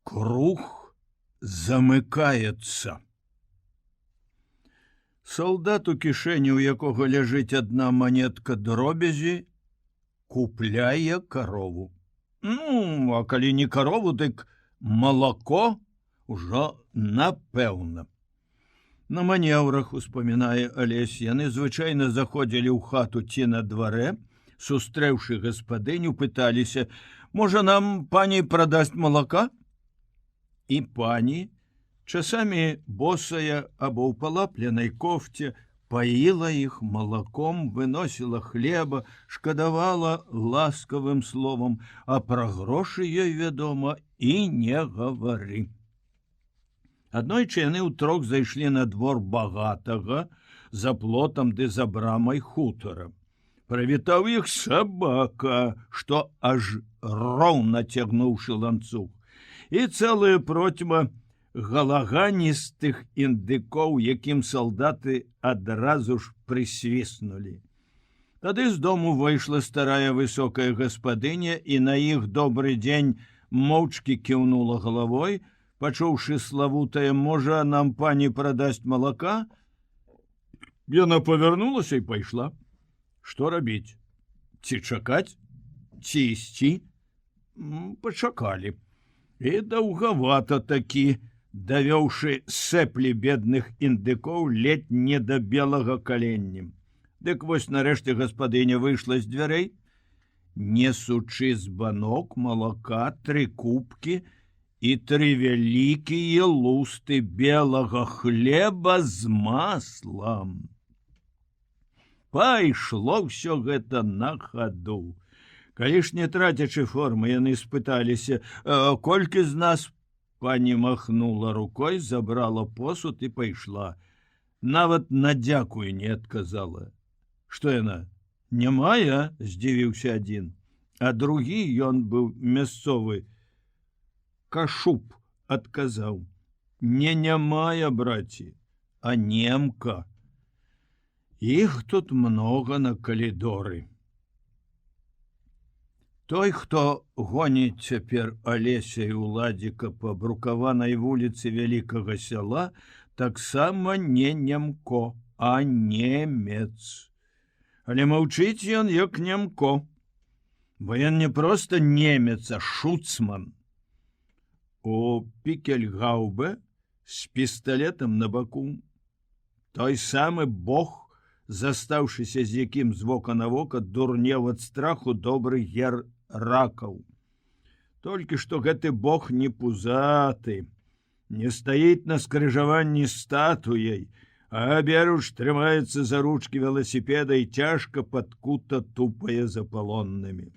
Круг замыкаецца. Салдат, у кішэні, у якога ляжыць адна манетка дробязі, купляе карову. А калі не карову, дык малако ўжо напэўна. На манеўрах, успамінае Алесь, яны звычайна заходзілі ў хату ці на дварэ, сустрэўшы гаспадыню, пыталіся: «Можа, нам пані прадасць малака?» І пані, часамі босая або ў палапленай кофце, паіла іх малаком, выносіла хлеба, шкадавала ласкавым словам, а пра грошы ёй, вядома, і не гавары. Аднойчы яны ўтрох зайшлі на двор багатага, за плотам ды за брамай хутара. Прывітаў іх сабака, што аж роўна цягнуўшы ланцуг, і цэлая процьма галаганістых індыкоў, якім салдаты адразу ж прысвіснулі. Тады з дому выйшла старая высокая гаспадыня і на іх добры дзень моўчкі кіўнула галавой, пачуўшы славутае: «Можа, нам пані прадасць малака?» Яна павярнулася і пайшла. Што рабіць? Ці чакаць? Ці ісці? Пачакалі. І даўгавата такі, давёўшы сэплі бедных індыкоў ледь не да белага каленнем. Дык вось нарэшце гаспадыня выйшла з дзвярэй, несучы збанок малака, 3 кубкі і 3 вялікія лусты белага хлеба з маслам. Пайшло ўсё гэта на хаду. Калі ж не трацячы формы, яны спыталіся: «Колькі з нас?» Пані махнула рукой, забрала посуд і пайшла. Нават на дзякуй не адказала. Што яна? Не мае? Здзівіўся адзін. А другі, ён быў мясцовы, Кашуб, адказаў: Не мае, браці, а немка. Іх тут многа на калідоры. Той, хто гоніць цяпер Алеся і Уладзіка па брукаванай вуліцы вялікага сяла, таксама не немко, а немец. Але маўчыць ён як немко, бо ён не проста немец, а шуцман. У Пікельгаубе з пісталетам на баку той самы бог, застаўшыся з якім з вока на вока дурнеў ад страху добры гер Ракаў. Толькі што гэты бог не пузаты, не стаіць на скрыжаванні статуяй, а аберуч трымаецца за ручкі веласіпеда і цяжка падкута тупае за палоннымі.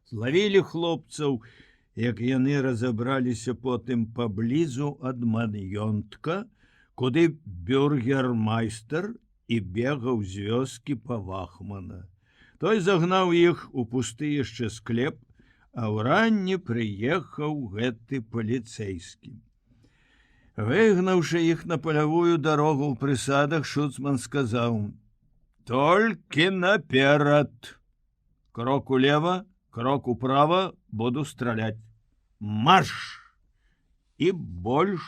Злавілі хлопцаў, як яны разабраліся потым паблізу ад маёнтка, куды бюргермайстер і бегаў з вёскі па Вахмана. Той загнаў іх у пусты яшчэ склеп, а ўранні прыехаў гэты паліцэйскі. Выгнаўшы іх на палявую дарогу ў прысадах, шуцман сказаў: «Толькі наперад! Крок улева, крок управа, буду страляць. Марш!» І больш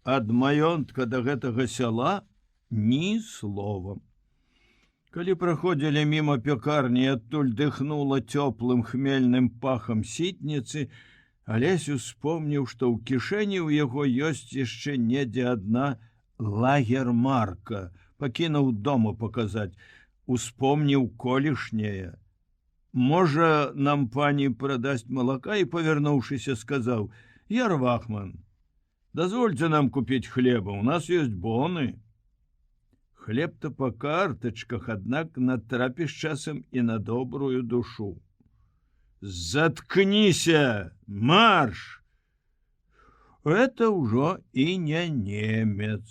ад маёнтка да гэтага сяла ні слова. Калі праходзілі міма пякарні, адтуль дыхнула цёплым хмельным пахам сітніцы, Алесь успомніў, што ў кішэні ў яго ёсць яшчэ недзе адна лагермарка. Пакінуў дома паказаць, успомніў колішняе. «Можа, нам пані прадасць малака?» І, павярнуўшыся, сказаў: «Яр Вахман, дазвольце нам купіць хлеба, у нас ёсць боны». Хлеб-то па картачках, аднак натрапіш часам і на добрую душу. «Заткніся! Марш!» Это ўжо і не немец.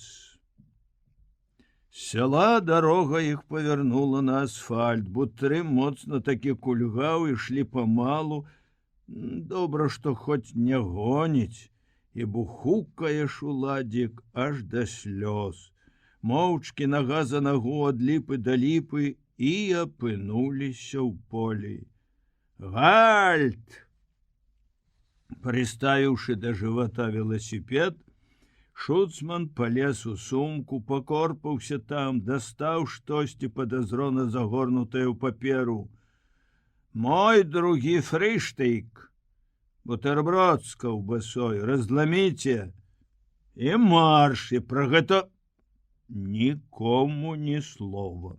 Сяла дарога іх павярнула на асфальт, бутры моцна такі кульгаў, ішлі памалу. Добра, што хоць не гоніць, і бухукаеш Уладзік аж да слёз. Моўчкі нага за нагу ад ліпы да ліпы і апынуліся ў полі. «Гальт!» Прыставіўшы да жывата веласіпед, шуцман палез у сумку, пакорпаўся там, дастаў штосьці падазрона загорнутае ў паперу. «Мой другі фрыштык, бутерброд з каўбасой, разламіце і марш, і пра гэта нікому ні слова».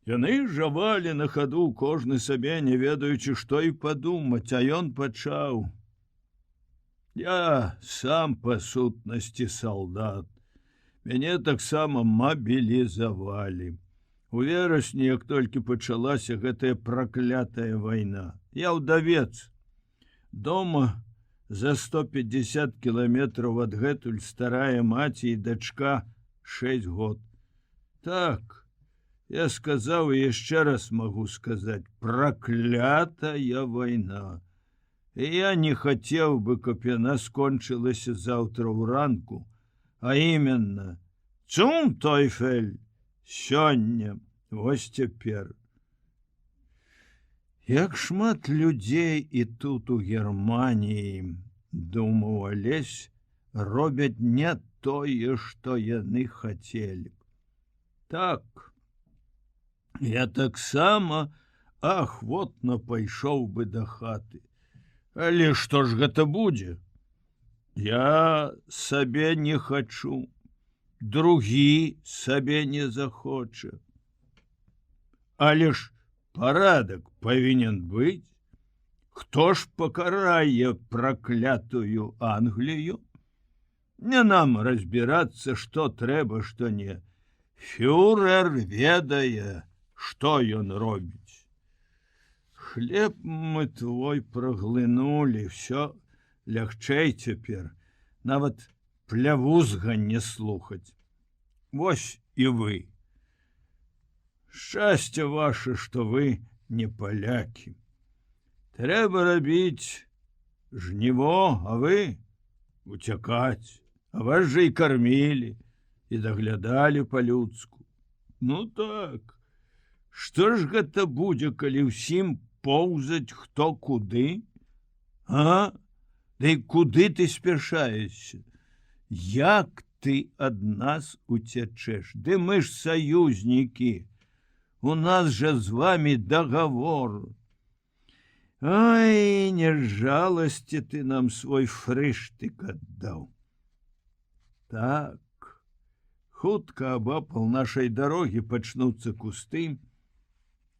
Яны жавалі на хаду, кожны сабе, не ведаючы, што і падумаць, а ён пачаў: «Я сам па сутнасці салдат. Мяне таксама мабілізавалі. У верасні, як толькі пачалася гэтая праклятая вайна, я ўдавец. Дома за 150 кіламетраў адгэтуль старая маці і дачка 6 год. Так, я сказаў і яшчэ раз магу сказаць: праклятая вайна. І я не хацеў бы, каб яна скончылася заўтра ўранку, а іменно «Zum Teufel» сёння, вось цяпер. Як шмат людзей і тут у Германіі, думаў Алесь, робяць не тое, што яны хацелі. Так, я таксама ахвотна пайшоў бы да хаты. Але што ж гэта будзе? Я сабе не хачу, другі сабе не захоча. Але ж парадак павінен быць. Хто ж пакарае праклятую Англію? Не нам разбірацца, што трэба, што не. Фюрер ведае, што ён робіць. Хлеб мы твой праглынулі, все лягчэй цяпер, нават плявузга не слухаць. Вось і вы. Шчасце ваше, што вы не палякі. Трэба рабіць жніво, а вы уцякаць, а вас жа і кармілі, і даглядалі па-людску. Ну так, што ж гэта будзе, калі ўсім поўзаць хто куды? А? Ды куды ты спяшаешся? Як ты ад нас уцячэш? Ды мы ж саюзнікі. У нас жа з вамі дагавор. Ай, не з жаласці ты нам свой фрыштык аддаў. Так, хутка абапал нашай дарогі пачнуцца кусты,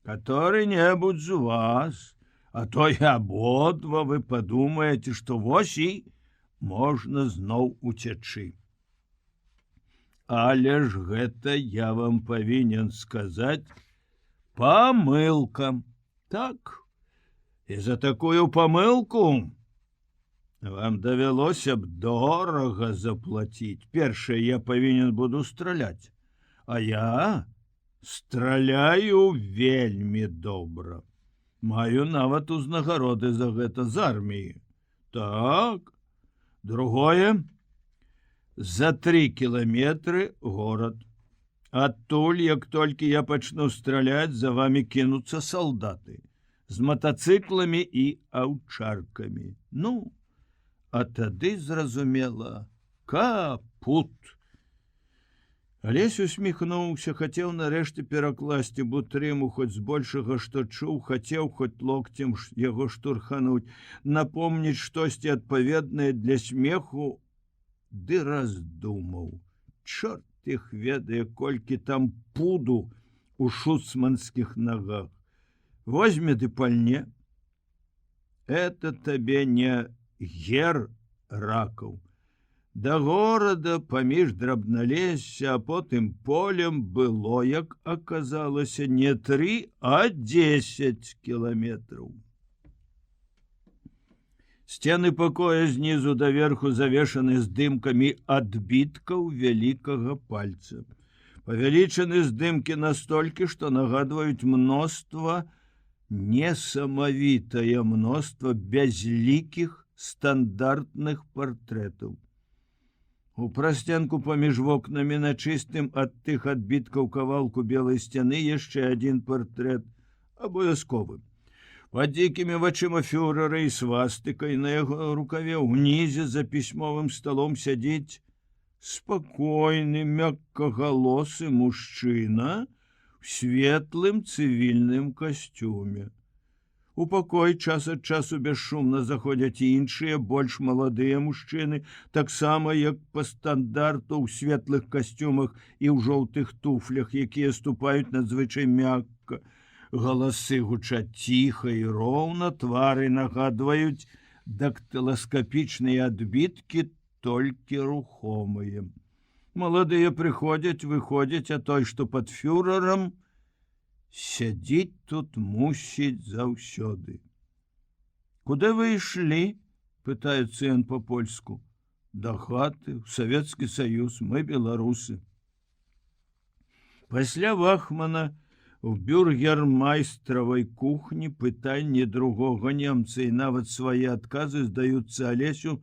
который-небудзь з вас, а то і абодва вы падумаеце, што вось і можна зноў уцячы. Але ж гэта я вам павінен сказаць памылка. Так, і за такую памылку вам давялося б дорага заплаціць. Першае, я павінен буду страляць, а я страляю вельмі добра. Маю нават узнагароды за гэта з арміі. Так. Другое. За 3 кіламетры горад. Адтуль, як толькі я пачну страляць, за вами кінуцца салдаты з матацыкламі і аўчаркамі. Ну, а тады, зразумела, капут. Алесь усміхнуўся, хацеў нарэшце перакласці Бутрыму хоць збольшага, што чуў, хацеў хоць локцем яго штурхануць, напомніць штосьці адпаведнае для смеху, ды раздумаў. Чорт іх ведае, колькі там пуду у шуцманскіх нагах. Возьме ды пальне. Это табе не гер ракаў. Да горада паміж драбналесся, а потым полем было, як аказалася, не 3, а 10 кіламетраў. Сцены пакоя знізу да верху завешаны здымкамі адбіткаў вялікага пальца. Павялічаны здымкі настолькі, што нагадваюць мноства, несамавітае мноства бязлікіх стандартных партрэтаў. У прасценку паміж вокнамі на чыстым ад тых адбіткаў кавалку белай сцяны яшчэ адзін партрэт, абавязковы. Пад дзікімі вачыма фюрера і свастыкай на яго рукаве ўнізе за пісьмовым сталом сядзіць спакойны мяккагалосы мужчына в светлым цывільным касцюме. У пакой час ад часу бесшумна заходзяць іншыя, больш маладыя мужчыны, таксама як па стандарту ў светлых касцюмах і ў жоўтых туфлях, якія ступаюць надзвычай мякка. Галасы гучаць ціха і роўна, твары нагадваюць дактыласкапічныя адбіткі, толькі рухомыя. Маладыя прыходзяць, выходзяць, а той, што пад фюрерам, сядзіць тут мусіць заўсёды. Куды вы ішлі? Пытаецца ён па-польску. Да хаты, у Савецкі Саюз, мы беларусы. Пасля вахмана у бюргермайстравай кухні пытанні другога немца і нават свае адказы здаюцца Алесю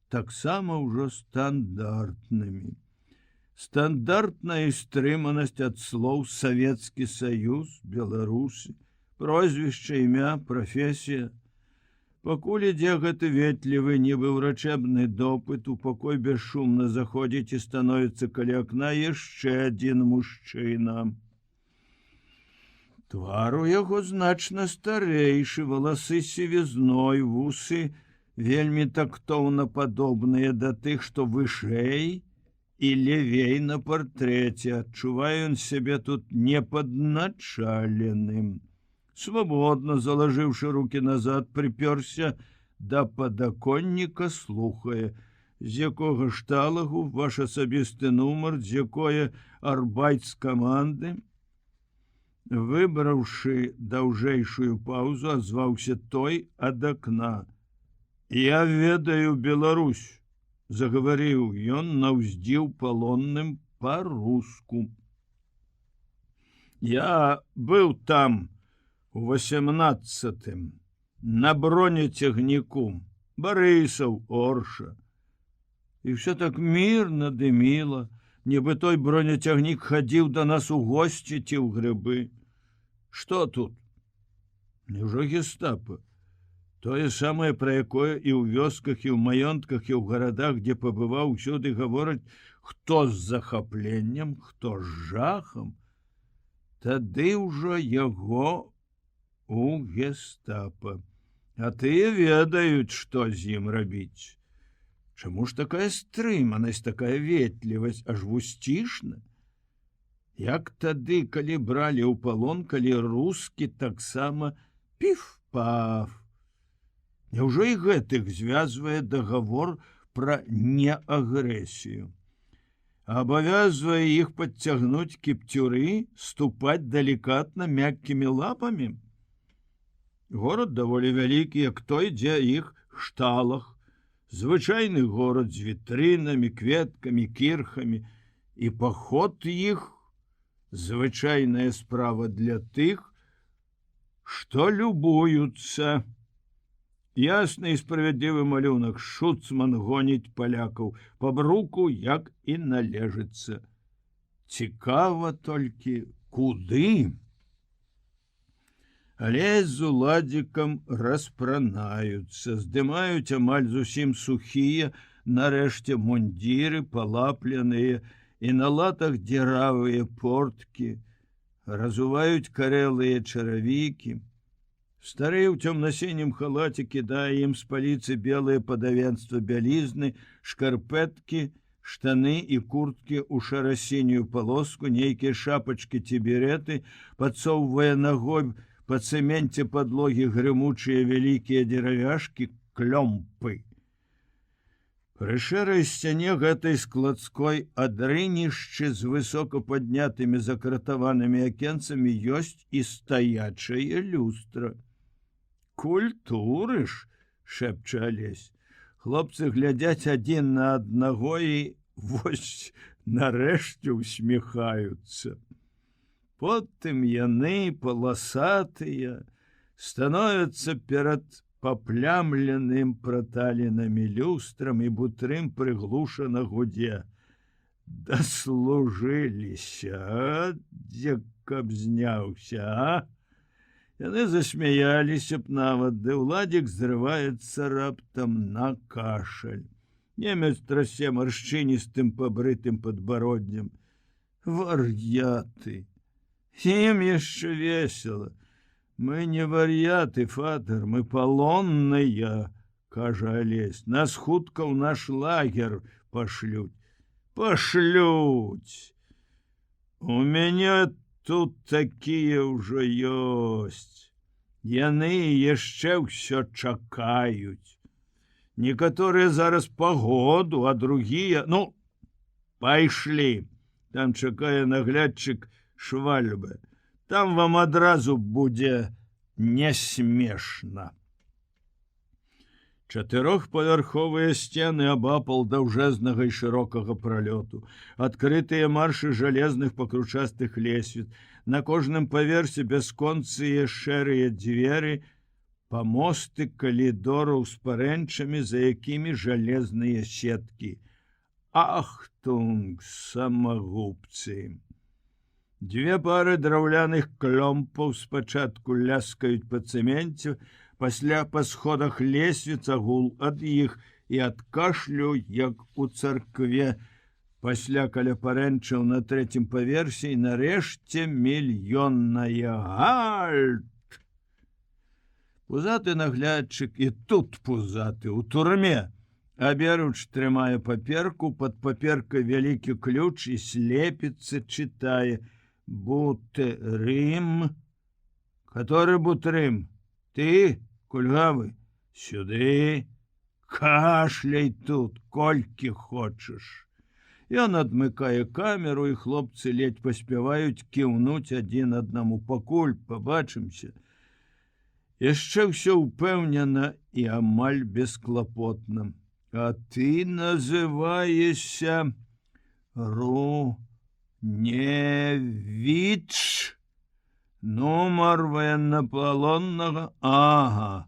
таксама ўжо стандартнымі. Стандартная стрыманасць ад слоў Савецкі Саюз, беларусы, прозвішча, імя, прафесія. Пакуль ідзе гэты ветлівы, нібы ўрачэбны допыт, у пакой бесшумна заходзіць і становіцца каля акна яшчэ адзін мужчына. Твар у яго значна старэйшы, валасы сівізной, вусы вельмі тактоўна падобныя да тых, што вышэй і левей на партрэце. Адчувае ён сябе тут непадначаленым. Свабодна, залажыўшы рукі назад, прыпёрся да падаконніка, слухае, з якога шталагу ваш асабісты нумар, з якое арбайт з каманды. Выбраўшы даўжэйшую паўзу, азваўся той ад акна. Я ведаю Беларусь, загаварыў ён наўздзіў палонным па-руску. Я быў там у 18-м, на бронецягніку, Барысаў, Орша. І все так мірна дыміла, нібы той бронецягнік хадзіў да нас у госці ці ў грыбы. Што тут? Няўжо гестапа? Тое самае, пра якое і ў вёсках, і ў маёнтках, і ў гарадах, дзе пабываў, усюды гавораць, хто з захапленнем, хто з жахам. Тады ўжо яго у гестапа. А тыя ведаюць, што з ім рабіць. Чаму ж такая стрыманасць, такая ветлівасць, аж вусцішна? Як тады, калі бралі ў палон, калі рускі таксама піф-паф. Няўжо і гэтых звязвае дагавор пра неагрэсію? Абавязвае іх падцягнуць кіпцюры, ступаць далікатна мяккімі лапамі? Горад даволі вялікі, як той, дзе іх шталах. Звычайны горад з вітрынамі, кветкамі, кірхамі, і паход іх звычайная справа для тых, што любуюцца. Ясны і справядлівы малюнак, шуцман гоніць палякаў па бруку, як і належыцца. Цікава толькі, куды? Але з уладзікам распранаюцца, здымаюць амаль зусім сухія, нарэшце мундзіры, палапленыя, і на латах дзіравыя порткі, разуваюць карэлыя чаравікі. Стары ў цёмна-сінім халаце кідае ім з паліцы белае падавенства бялізны, шкарпэткі, штаны і курткі ў шара-сінюю палоску, нейкія шапачкі ці береты, падсоўвае ногой па цэменце падлогі грымучыя вялікія дзеравяшкі, клёмпы. Пры шэрай сцяне гэтай складской адрынішчы з высока паднятымі закратаванымі акенцамі ёсць і стаячая люстра. Культуры ж, шэпча Алесь. Хлопцы глядзяць адзін на аднаго і вось нарэшце усміхаюцца. Потым яны, паласатыя, становяцца перад паплямленым праталенымі люстрам і бутрым прыглушана гудзе. Даслужыліся, дзе каб зняўся, а? Яны засмяяліся б нават, ды ўладзік зрываецца раптам на кашаль. Немец трасе маршчыністым пабрытым падбароддзям. Вар'яты! Ім яшчэ весела. Мы не вар'яты, фатер, мы палонныя, кажа Алесь. Нас хутка ў наш лагер пашлюць. Пашлюць! У мяне тут такія ўжо ёсць. Яны яшчэ ўсё чакаюць. Некаторыя зараз пагоду, а другія... Ну, пайшлі. Там чакае наглядчык Швальбе. Там вам адразу будзе не смешна. Чатырохпавярховыя сцены абапал даўжэзнага і шырокага пралёту, адкрытыя маршы жалезных пакручастых лесвіц, на кожным паверсе бясконцыя шэрыя дзверы, памосты калідораў з парэнчамі, за якімі жалезныя сеткі. Ахтунг, самагубцы! Дзве пары драўляных клёмпаў спачатку ляскаюць па цэменце, пасля па сходах лесвіца гул ад іх і ад кашлю, як у царкве, пасля каля парэнчаў на трэцім паверсе і нарэшце мільённая гальт. Пузаты наглядчык і тут пузаты, у турме. Аберуч трымае паперку, пад паперкай вялікі ключ і слепіцца чытае. Бутрым. Который бутрым? Ты, кульгавы? Сюды. Кашляй тут, колькі хочаш. Ён адмыкае камеру, і хлопцы ледзь паспяваюць кіўнуць адзін аднаму. Пакуль пабачымся. Яшчэ ўсё ўпэўнена і амаль бесклапотна. А ты называешься Руневіч? Нумар военнапалоннага? Ага.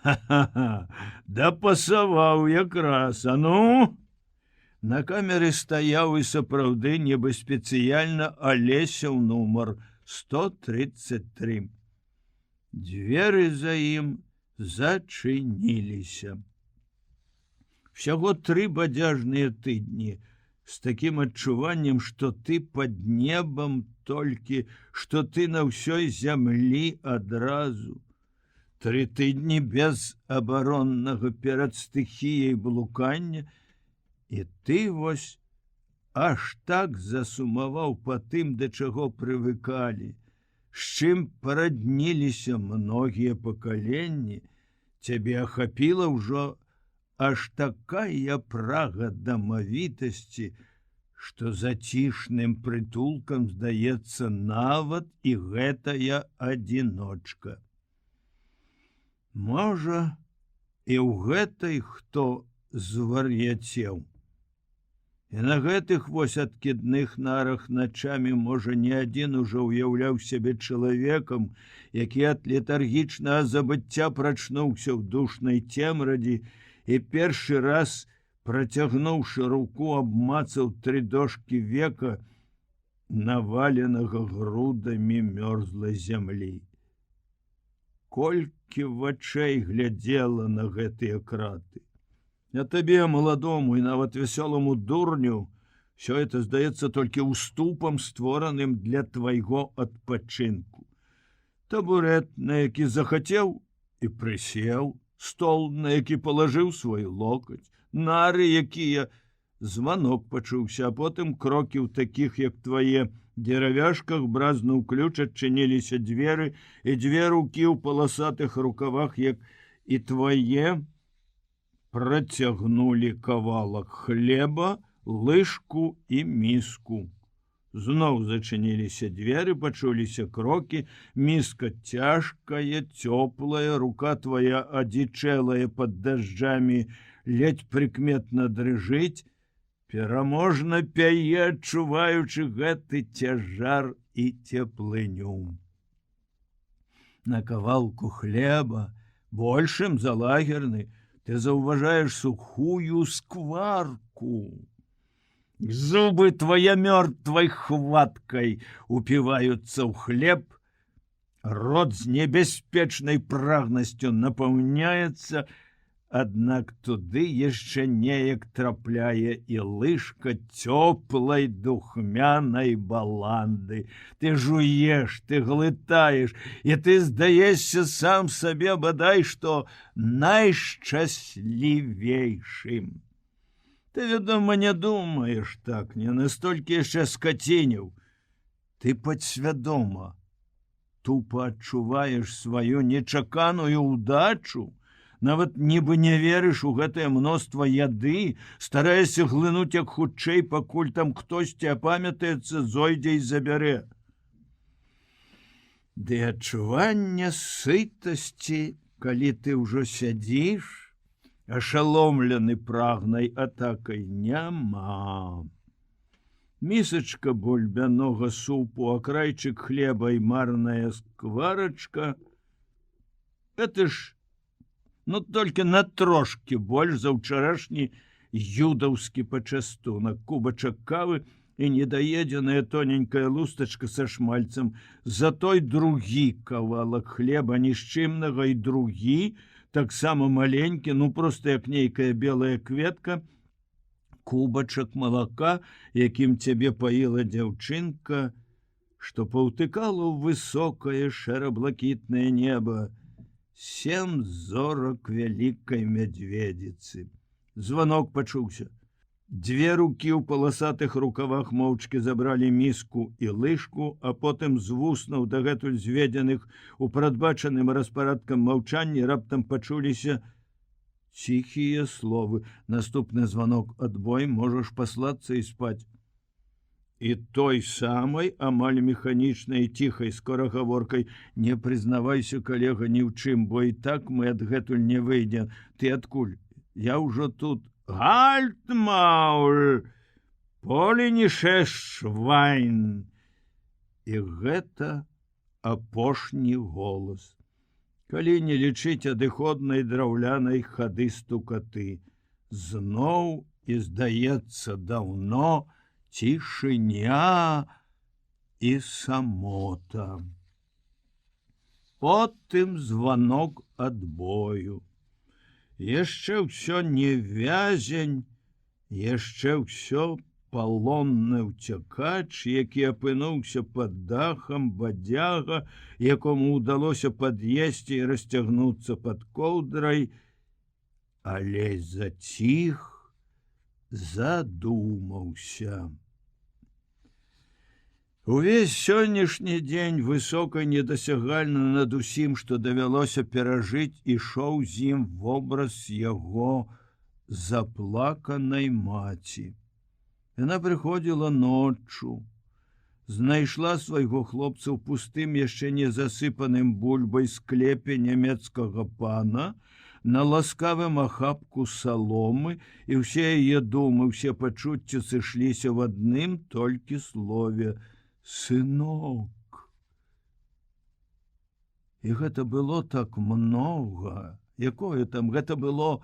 Ха-ха-ха. Да пасаваў якраз. А ну? На камеры стаяў і сапраўды нібы спецыяльна Алесяў нумар 133. Дзверы за ім зачыніліся. Всяго 3 бадзяжныя тыдні, з такім адчуваннем, што ты пад небам толькі, што ты на ўсёй зямлі адразу. 3 тыдні без абароннага перад стыхіяй блукання, і ты вось аж так засумаваў па тым, да чаго прывыкалі, з чым парадніліся многія пакаленні, цябе ахапіла ўжо аж такая прага дамавітасці, што зацішным прытулкам здаецца нават і гэтая адзіночка. Можа, і ў гэтай хто звар'яцеў. І на гэтых вось адкідных нарах начамі, можа, не адзін ужо ўяўляў сябе чалавекам, які ад летаргічнага забыцця прачнуўся ў душнай цемрадзі і першы раз, працягнуўшы руку, абмацаў 3 дошкі века, наваленага грудамі мёрзлай зямлі. Колькі вачэй глядзела на гэтыя краты. А табе, маладому і нават вясёламу дурню, все это здаецца толькі уступам, створаным для твайго адпачынку. Табурет, на які захацеў і прысеў, стол, на які палажыў свой локаць, нары, якія... Званок пачуўся, а потым крокі ў такіх, як твае, дзеравяшках бразнуў ключ, адчыніліся дзверы, і 2 рукі ў паласатых рукавах, як і твае, працягнулі кавалак хлеба, лыжку і міску. Зноў зачыніліся дзверы, пачуліся крокі, міска цяжкая, цёплая, рука твая адзічэлая пад дажджамі, ледзь прыкметна дрыжыць, пераможна пяе, адчуваючы гэты цяжар і цеплыню. На кавалку хлеба, большым за лагерны, ты заўважаеш сухую скварку. Зубы твоя мёртвай хваткай упіваюцца ў хлеб, Рот з небяспечнай прагнасцю напаўняецца, аднак туды яшчэ неяк трапляе і лыжка цёплай духмянай баланды. Ты жуеш, ты глытаеш, і ты здаешся сам сабе бадай што найшчаслівейшым. Ты, вядома, не думаеш так, не настолькі яшчэ скацініў. Ты падсвядома тупа адчуваеш сваю нечаканую ўдачу, нават нібы не верыш у гэтае мноства яды, стараешся глынуць як хутчэй, пакуль там хтосьці апамятаецца, зойдзе і забярэ. Ды адчування сытасці, калі ты ўжо сядзіш, ашаломлены прагнай атакай, няма. Місачка бульбянога супу, акрайчык хлеба і марная скварачка — это ж толькі на трошкі больш за ўчарашні юдаўскі пачастунак, кубачак кавы і недаедзеная тоненькая лустачка са шмальцам, за той другі кавалак хлеба нішчымнага і другі, таксама маленькі, проста як нейкая белая кветка, кубачак малака, якім цябе паіла дзяўчынка, што паўтыкала ў высокае шэра-блакітнае неба 7 зорак вялікай мядзведзіцы. Званок пачуўся. 2 рукі ў паласатых рукавах моўчкі забралі міску і лыжку, а потым з вуснаў, дагэтуль зведзеных у прадбачаным распарадкам маўчанні, раптам пачуліся ціхія словы. Наступны званок: адбой, можаш паслацца і спаць. І той самай, амаль механічнай і ціхай скорагаворкай: не прызнавайся, калега, ні ў чым, бо і так мы адгэтуль не выйдзем. Ты адкуль? Я ўжо тут. Гальт, мауль! Поле не шэшвайн! І гэта апошні голас. Калі не лічыць адыходнай драўлянай хады стукаты. Зноў і, здаецца, даўно цішыня і самота. Потым званок адбою. Яшчэ ўсё не вязень, яшчэ ўсё палонны ўцякач, які апынуўся пад дахам, бадзяга, якому ўдалося пад'есці і расцягнуцца пад коўдрай, але заціх, задумаўся. Увесь сённяшні дзень высока недасягальна над усім, што давялося перажыць, ішоў з ім вобраз яго заплаканай маці. Яна прыходзіла ноччу, знайшла свайго хлопца ў пустым, яшчэ не засыпаным бульбай склепе нямецкага пана, на ласкавым ахапку саломы, і ўсе яе думы, ўсе пачуцці сышліся в адным толькі слове: сынок. І гэта было так многа, якое там гэта было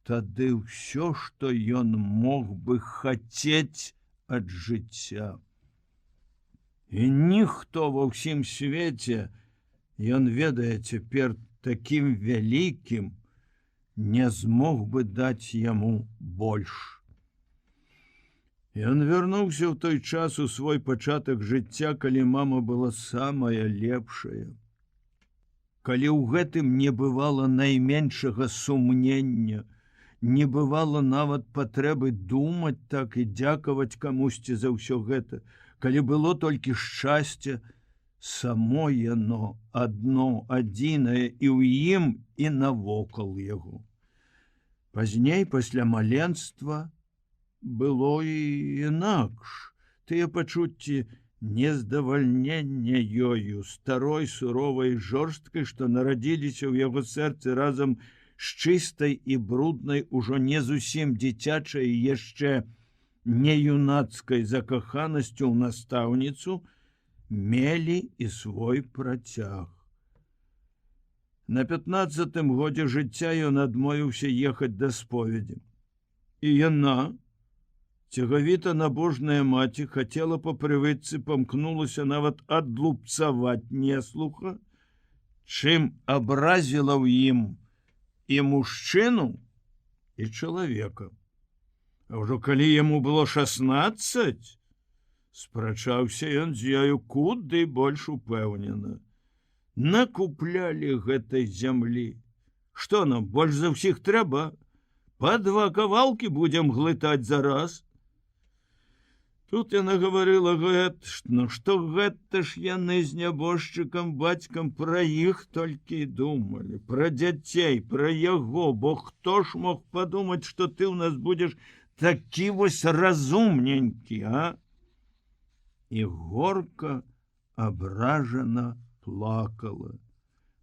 тады ўсё, што ён мог бы хацець ад жыцця. І ніхто ва ўсім свеце, ён ведае цяпер такім вялікім, не змог бы даць яму больш. Ён вярнуўся ў той час у свой пачатак жыцця, калі мама была самая лепшая. Калі ў гэтым не бывала найменшага сумнення, не бывала нават патрэбы думаць так і дзякаваць камусьці за ўсё гэта, калі было толькі шчасце, само яно адно, адзінае і ў ім, і навокал яго. Пазней, пасля маленства, было і інакш. Тыя пачуцці нездавальнення ёю, старой, суровай, жорсткай, што нарадзіліся ў яго сэрцы разам з чыстай і бруднай, ужо не зусім дзіцячай, яшчэ не юнацкай закаханасцю ў настаўніцу, мелі і свой працяг. На 15-тым годзе жыцця ён адмовіўся ехаць да споведзі. І яна, Цягавіта набожная маці хацела па прывычцы памкнулася нават адлупцаваць неслуха, чым абразіла ў ім і мужчыну, і чалавека. А ўжо калі яму было 16, спрачаўся ён з ёю куды больш упэўнена. Накуплялі гэтай зямлі. Што нам больш за ўсіх трэба? Па 2 кавалкі будзем глытаць за раз. Тут яна гаварыла што гэта ж яны з нябожчыкам бацькам пра іх толькі думалі, пра дзяцей, пра яго, бо хто ж мог падумаць, што ты ў нас будзеш такі вось разумненькі, а? І горка абражана плакала.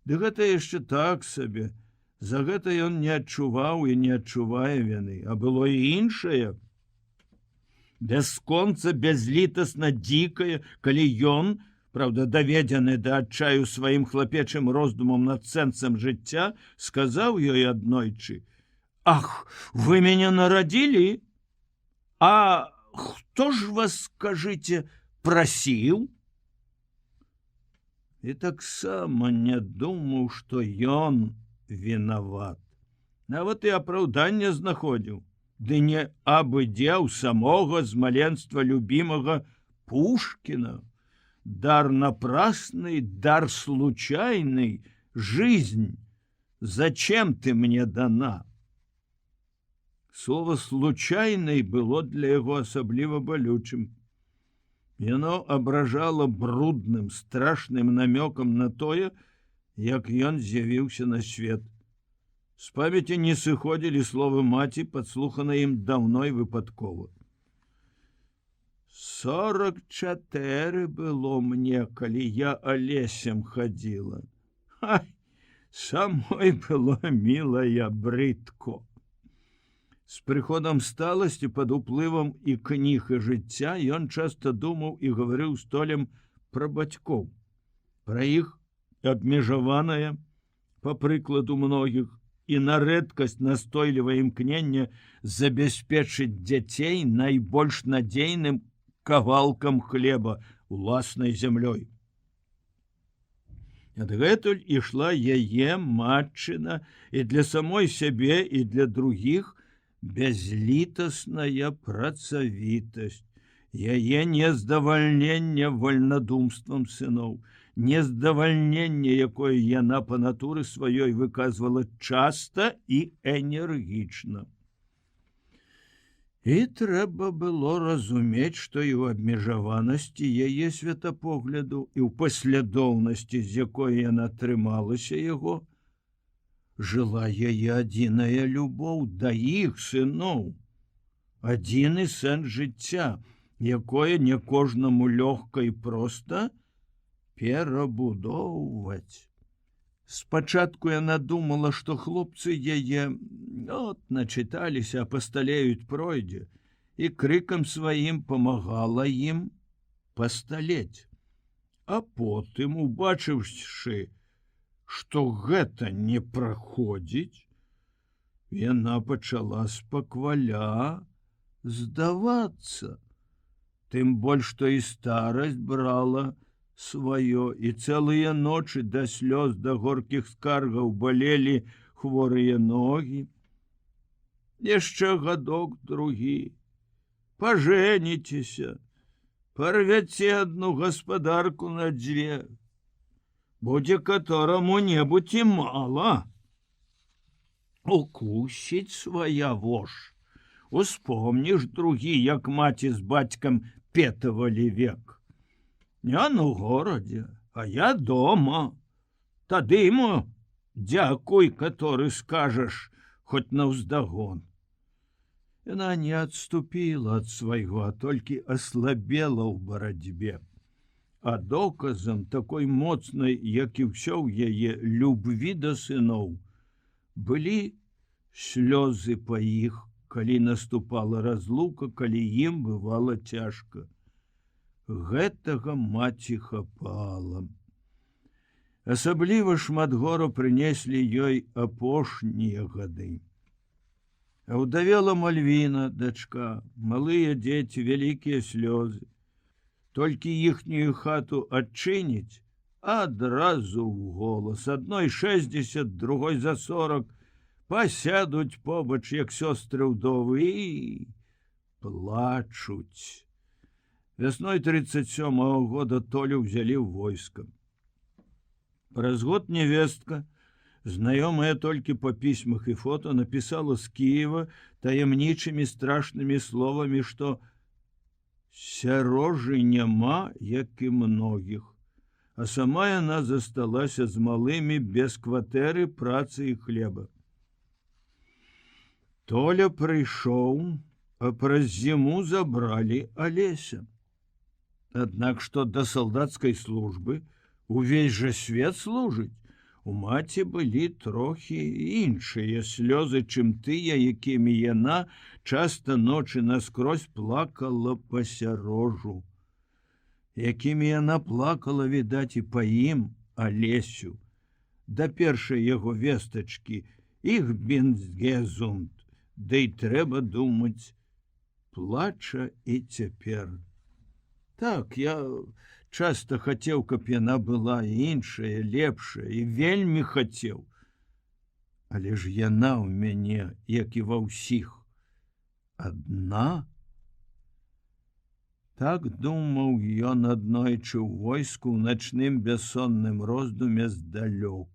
Ды гэта яшчэ так сабе. За гэта ён не адчуваў і не адчувае віны, а было і іншае. Бясконца бязлітасна дзікае, калі ён, правда, даведзены да адчаю сваім хлапечым роздумам над сэнсам жыцця, сказаў ёй аднойчы: «Ах, вы мяне нарадзілі? А хто ж вас, скажыце, прасіў?» І таксама не думаў, што ён вінават. Нават і апраўданне знаходзіў. Ды не абыдзе ў самога з маленства любімага Пушкіна. Дар напрасный, дар случайный, жизнь. Зачем ты мне дана? Слово «случайный» было для яго асабліва балючым. Яно абражала брудным, страшным намёкам на тое, як ён з'явіўся на свет. З памяці не сыходзілі словы маці, падслуханыя ім даўно і выпадкова. 44 было мне, калі я алесем хадзіла. Ай, самой было мілая брыдко. З прыходам сталасці, пад уплывам і кніг і жыцця, ён часта думаў і гаварыў з Толем пра бацькоў, пра іх абмежаванае, па прыкладу многіх, і на рэдкасць настойлівае імкненне забяспечыць дзяцей найбольш надзейным кавалкам хлеба, уласнай зямлёй. Адгэтуль ішла яе матчына і для самой сябе, і для другіх бязлітасная працавітасць, яе нездавальненне вольнадумствам сыноў, нездавальненне, якое яна па натуры сваёй выказвала часта і энергічна. І трэба было разумець, што і ў абмежаванасці яе светапогляду і ў паслядоўнасці, з якой яна трымалася яго, жыла яе адзіная любоў да іх сыноў, адзіны сэнс жыцця, якое не кожнаму лёгка і проста перабудоўваць. Спачатку яна думала, што хлопцы яе начыталіся, пасталеюць пройдзе, і крыкам сваім памагала ім пасталець. А потым, убачыўшы, што гэта не праходзіць, яна пачала спакваля здавацца. Тым больш, што і старасць брала сваё, і цэлыя ночы да слёз, да горкіх скаргаў балелі хворыя ногі. Яшчэ гадок другі, пажэніцеся, парвяце адну гаспадарку на 2, будзе катораму-небудзь і мала. Укусіць свая вож. Успомніш, другі, як маці з бацькам петавалі век. Я на горадзе, а я дома. Тады мо дзякуй, каторы скажаш, хоць наўздагон. Яна не адступіла ад свайго, а толькі аслабела ў барацьбе. А доказам такой моцнай, як і ўсё ў яе любві да сыноў, былі слёзы па іх, калі наступала разлука, калі ім бывала цяжка. Гэтага маці хапала. Асабліва шмат гору прынеслі ёй апошнія гады. Аўдавела Мальвіна, дачка, малыя дзеці, вялікія слёзы. Толькі іхнюю хату адчыніць, адразу ў голас. Адной 60, другой за 40, пасядуць побач, як сёстры ўдовы, і плачуць. Вясной 37-го года Толю ўзялі ў войска. Праз год невестка, знаёмая толькі па пісьмах і фото, напісала з Кіева таямнічымі страшнымі словамі, што сярожы няма, як і многіх, а сама яна засталася з малымі без кватэры, працы і хлеба. Толя прыйшоў, а праз зіму забралі Алеся. Аднак што да салдацкай службы увесь жа свет служыць. У маці былі трохі іншыя слёзы, чым тыя, якімі яна часта ночы наскрозь плакала па сярожу. Якімі яна плакала, відаць, і па ім, Алесю. Да першай яго вестачкі, «Ich bin gesund», ды і трэба думаць, плача і цяпер. Так, я часта хацеў, каб яна была іншая, лепшая, і вельмі хацеў. Але ж яна ў мяне, як і ва ўсіх, адна. Так думаў ён аднойчы ў войску ў начным бяссонным роздуме здалёк.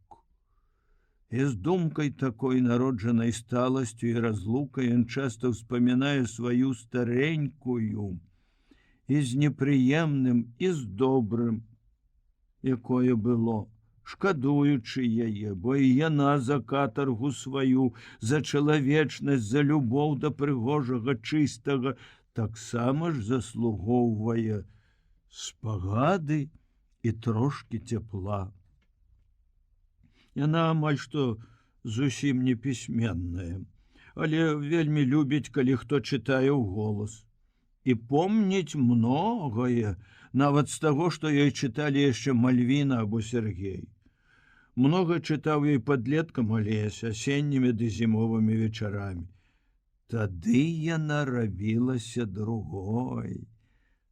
І з думкай такой, народжанай сталасцю і разлукай, ён часта ўспамінае сваю старенькую, і з непрыемным, і з добрым, якое было, шкадуючы яе, бо і яна за катаргу сваю, за чалавечнасць, за любоў да прыгожага, чыстага, таксама ж заслугоўвае спагады і трошкі цяпла. Яна амаль што зусім не пісьменная, але вельмі любіць, калі хто чытае ў голас. І помніць многае, нават з таго, што ёй чыталі яшчэ Мальвіна або Сергей. Многа чытаў ёй падлеткам Алесь асеннімі ды зімовымі вечарамі. Тады яна рабілася другой.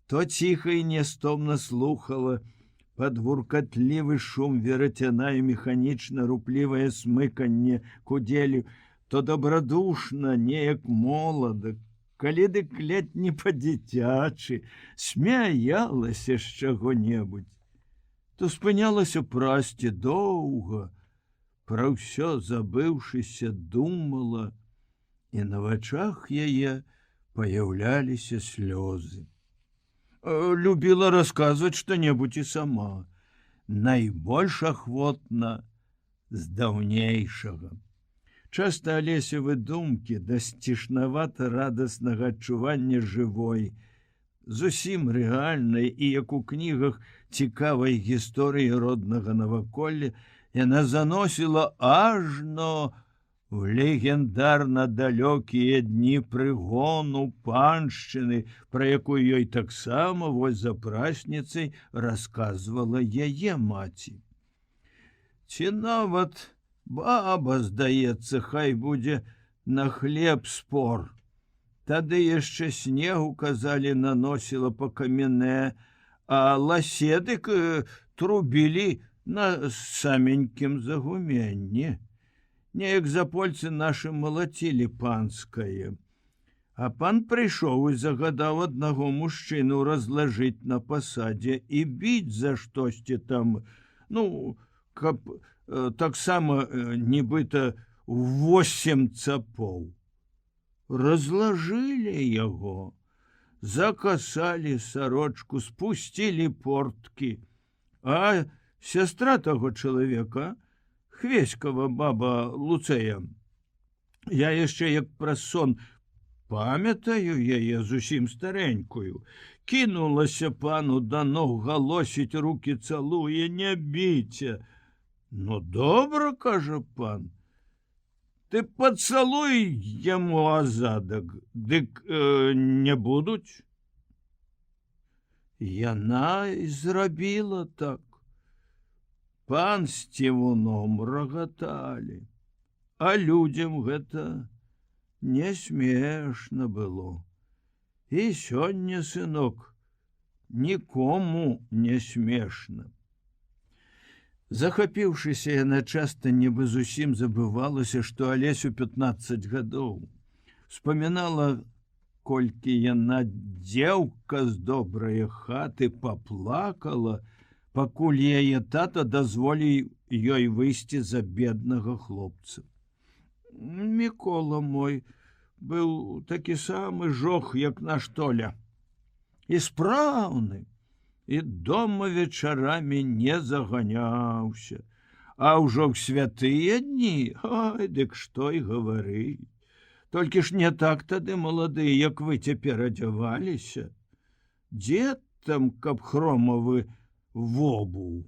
То ціха і нястомна слухала пад гуркатлівы шум верацяна і механічна руплівае смыканне кудзелю, то добрадушна, неяк молада, калі дык ледь не па-дзіцячы, смяялася з чаго-небудзь, то спынялася прасці доўга, пра ўсё забыўшыся, думала, і на вачах яе паяўляліся слёзы. Любіла расказваць што-небудзь і сама, найбольш ахвотна з даўнейшага. Часта Алесевы думкі да сцішнавата радаснага адчування жывой, зусім рэальнай і, як у кнігах, цікавай гісторыі роднага наваколля, яна заносіла ажно в легендарна далёкія дні прыгону паншчыны, пра якую ёй таксама вось за прасніцай расказвала яе маці. Ці нават баба, здаецца, хай будзе на хлеб спор. Тады яшчэ снегу, казалі, наносіла па каменне, а ласедык трубілі на саменькім загуменні. Неяк запольцы нашы малацілі панскае. А пан прыйшоў і загадаў аднаго мужчыну разлажыць на пасадзе і біць за штосьці там, каб таксама нібыта 8 цапоў. Разлажылі яго, закасалі сарочку, спусцілі порткі, а сястра таго чалавека, Хвеськава баба Луцэя, я яшчэ як праз сон памятаю яе зусім старенькую, кінулася пану да ног, галосіць, руки цалуе, не біце. Ну, добра, кажа пан, ты пацалуй яму азадак, дык не будуць. Яна і зрабіла так. Пан з цівуном рагаталі, а людзям гэта не смешна было. І сёння, сынок, нікому не смешна. Захапіўшыся, яна часта нібы зусім забывалася, што Алесю 15 гадоў. Успамінала, колькі яна дзеўка з добрае хаты паплакала, пакуль яе тата дазволіў ёй выйсці за беднага хлопца. Мікола мой быў такі самы жох, як наш Толя. І спраўны, і дома вечарамі не заганяўся. А ўжо ў святыя дні, ай, дык што і гаварыць. Толькі ж не так тады маладыя, як вы цяпер адзяваліся. Дзе там, каб хромавы вобуў.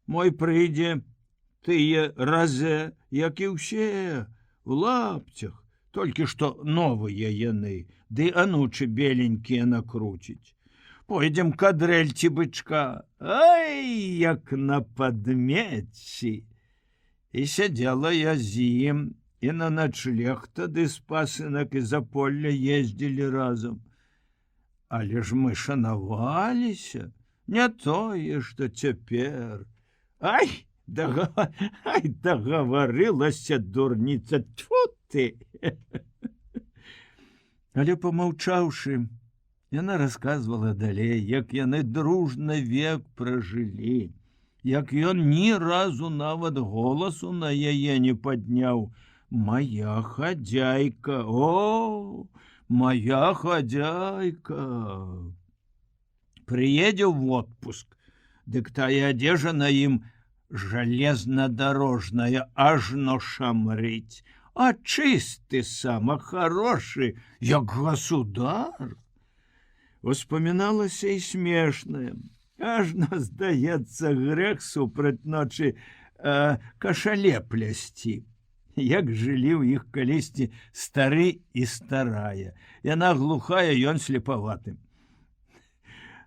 Мой прыйдзе тыя разы, як і ўсе, у лапцях, толькі што новыя яны, ды анучы беленькія накруціць. Пойдзем кадрэль ці бычка, ай, як на падмеці. І сядзела я з ім, і на начлег тады з пасынак і за полля ездзілі разам. Але ж мы шанаваліся, не тое, што цяпер. Ай, дагаварылася дурніца, тьфу ты! Але помаўчаўшы, яна расказвала далей, як яны дружна век пражылі, як ён ні разу нават голасу на яе не падняў. Моя хадзяйка, о, моя хадзяйка. Прыедзе ў отпуск, дык тая адзежа на ім жалезнадорожная, ажно шамрыць, а чысты сама хорошы, як государ. Успаміналася і смешнае. Ажно, здаецца, грэх супраць ночы кашале плясці. Як жылі ў іх калісьці стары і старая. Яна глухая, ён слепаватым.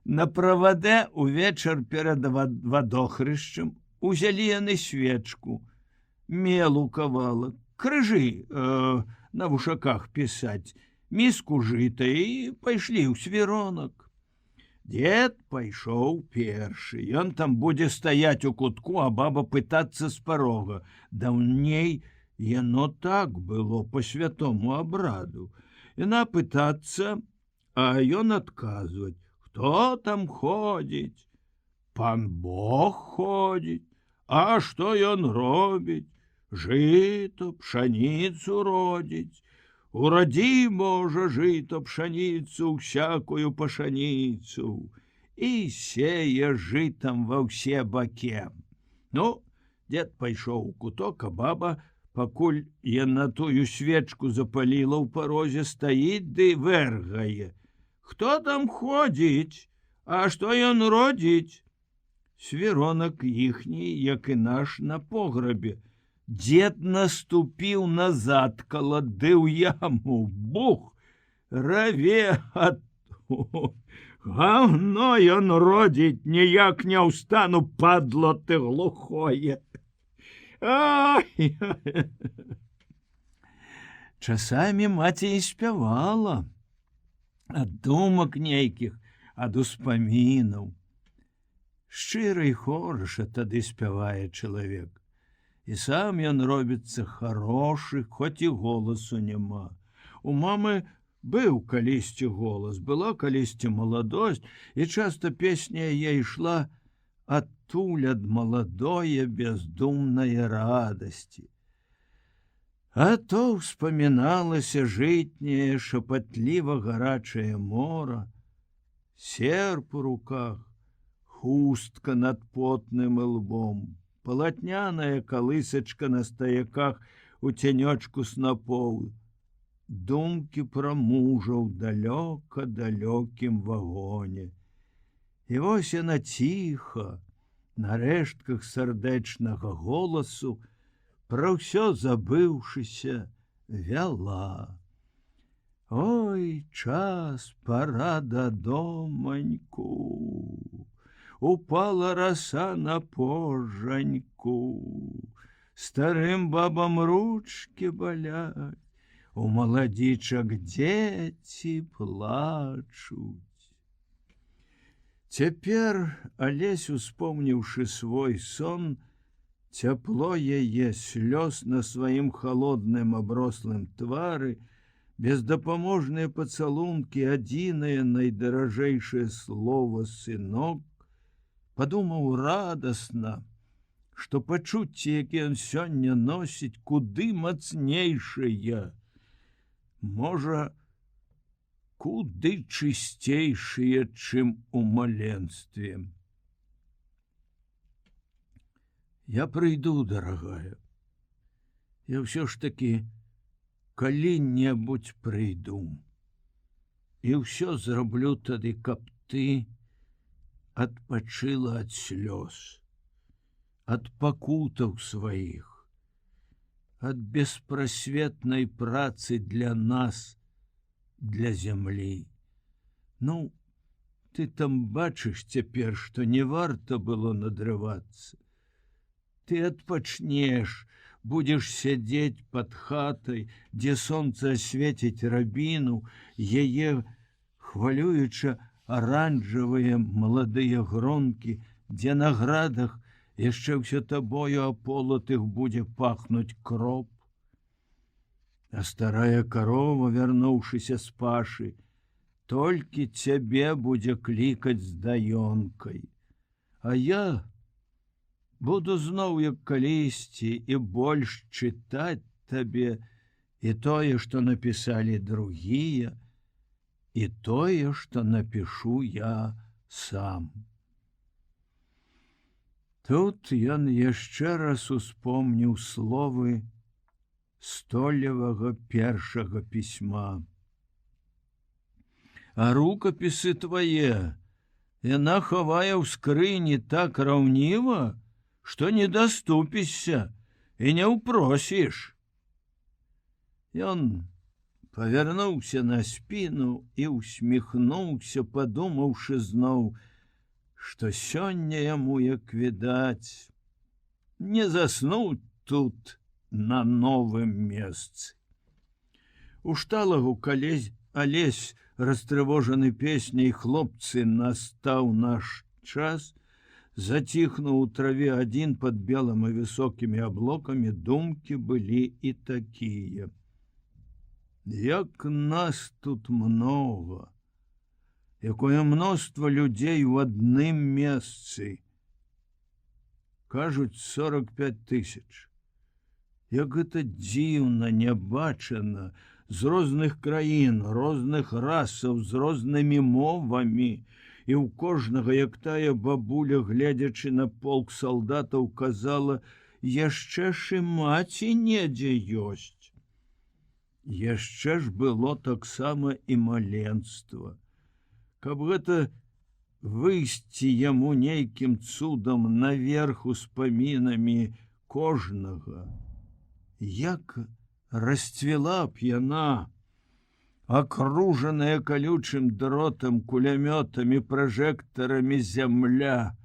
На правадэ увечар перад вадохрышчам узялі яны свечку, мелу кавалак, крыжы на вушаках пісаць, міску жыта і пайшлі ў свіронак. Дед пайшоў першы, ён там будзе стаяць у кутку, а баба пытацца з парога. Даўней яно так было па святому абраду. Яна пытацца, а ён адказваць: хто там ходзіць? Пан Бог ходзіць. А што ён робіць? Жыто, пшаніцу родзіць. Урадзі, можа, жыто, пшаніцу, всякую пашаніцу. І сее жытам ва ўсе баке. Ну, дед пайшоў у куток, а баба, пакуль яна тую свечку запаліла ў парозе, стаіць ды вэргае. Хто там ходзіць? А што ён родзіць? Свіронак іхні, як і наш, на пограбе. Дед наступіў назад, каладыў яму, бух, раве, гаўно ён родзіць, ніяк не ўстану, падло ты глухое. Ай! Часамі маці і спявала, ад думак нейкіх, ад успамінаў. Шчыра і хораша тады спявае чалавек. І сам ён робіцца хорошы, хоць і голасу няма. У мамы быў калісьці голас, была калісьці маладосць, і часта песня яе ішла адтуль ад маладое бездумнае радасці. А то ўспаміналася жытняе, шапатліва гарачае мора, серп у руках, хустка над потным лбом, палатняная калысачка на стаяках у цянёчку снапоў, думкі пра мужа ў далёка-далёкім вагоне. І вось яна ціха, на рэштках сардэчнага голасу, пра ўсё забыўшыся, вяла. Ой, час, пара дадоманьку, упала роса на пожаньку, старым бабам ручки балять, у маладзічак дзеці плачуць. Цяпер Алесь, успомніўшы свой сон, цяпло яе слёз на сваім халодным аброслым твары, бездапаможныя пацалункі, адзінае найдаражэйшае слова «сынок», падумаў радасна, што пачуцці, якія ён сёння носіць, куды мацнейшыя, можа, куды чысцейшыя, чым у маленстве. Я прыйду, дарагая. Я ўсё ж такі калі-небудзь прыйду. І ўсё зраблю тады, каб ты адпачыла ад слёз, ад пакутаў сваіх, ад беспрасветнай працы для нас, для зямлі. Ну, ты там бачыш цяпер, што не варта было надрывацца. Ты адпачнеш, будзеш сядзець пад хатай, дзе сонца асвеціць рабіну, яе хвалююча аранжавыя маладыя гронкі, дзе на градах яшчэ ўсё табою аполатых будзе пахнуць кроп. А старая карова, вярнуўшыся з пашы, толькі цябе будзе клікаць з даёнкай. А я буду зноў, як калісьці, і больш чытаць табе і тое, што напісалі другія, і тое, што напішу я сам. Тут ён яшчэ раз успомніў словы столевага першага пісьма. А рукапісы твае яна хавае ў скрыні так раўніва, што не даступішся і не ўпросіш. Ён павярнуўся на спіну і усміхнуўся, падумаўшы зноў, што сёння яму, як відаць, не заснуць тут на новым месцы. У шталагу Алесь, растрывожаны песняй «Хлопцы, настаў наш час», заціхнуў у траве адзін пад белым і высокімі аблокамі, думкі былі і такія. Як нас тут много, якое мноства людзей у адным месцы. Кажуць, 45 000. Як гэта дзіўна, нябачана, з розных краін, розных расаў, з рознымі мовамі, і ў кожнага, як тая бабуля, гледзячы на полк салдатаў, казала, яшчэ ж і маці недзе ёсць. Яшчэ ж было таксама і маленства. Каб гэта выйсці яму нейкім цудам наверх успамінамі кожнага, як расцвіла б яна, акружаная колючым дротам, кулямётамі, пражэктарамі зямля,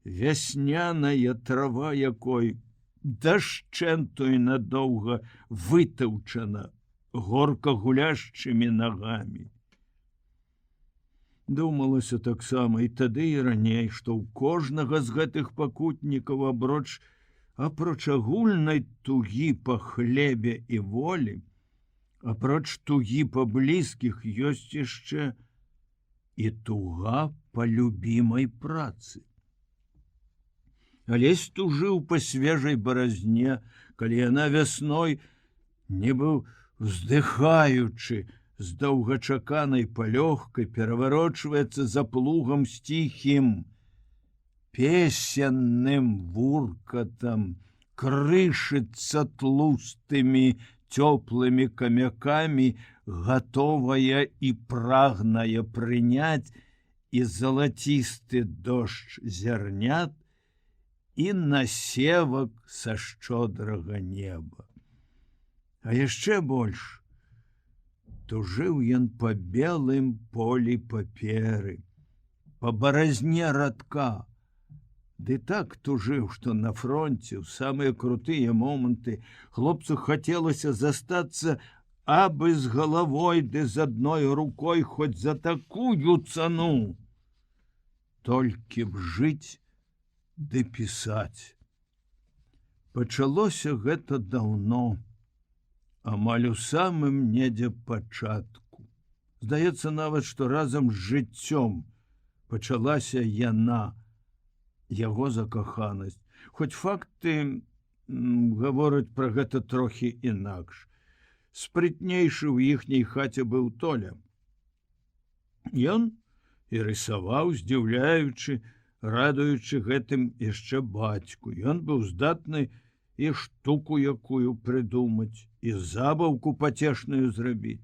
вясняная трава якой дашчэнту і надоўга вытаўчана горка гуляшчымі нагамі. Думалася таксама і тады, і раней, што ў кожнага з гэтых пакутнікаў апроч агульнай тугі па хлебе і волі, апроч тугі па блізкіх, ёсць яшчэ і туга па любімай працы. Алесь тужыў па свежай баразне, калі яна вясной, нібы уздыхаючы, з доўгачаканай палёгкай пераварочваецца за плугам з ціхім песенным вуркатам, крышыцца тлустымі цёплымі камякамі, гатовая і прагная прыняць і залацісты дождж зярнят, і насевак са шчодрага неба. А яшчэ больш тужыў ён па белым полі паперы, па баразне радка. Ды так тужыў, што на фронце ў самыя крутыя моманты хлопцу хацелася застацца абы з галавой ды з адной рукой хоць за такую цану. Толькі б жыць ды пісаць. Пачалося гэта даўно, амаль у самым недзе пачатку. Здаецца нават, што разам з жыццём пачалася яна, яго закаханасць. Хоць факты гавораць пра гэта трохі інакш. Спрытнейшы ў іхняй хаце быў Толя. Ён і рысаваў, здзіўляючы, радуючы гэтым яшчэ бацьку. Ён быў здатны і штуку якую прыдумаць, і забаўку пацешную зрабіць.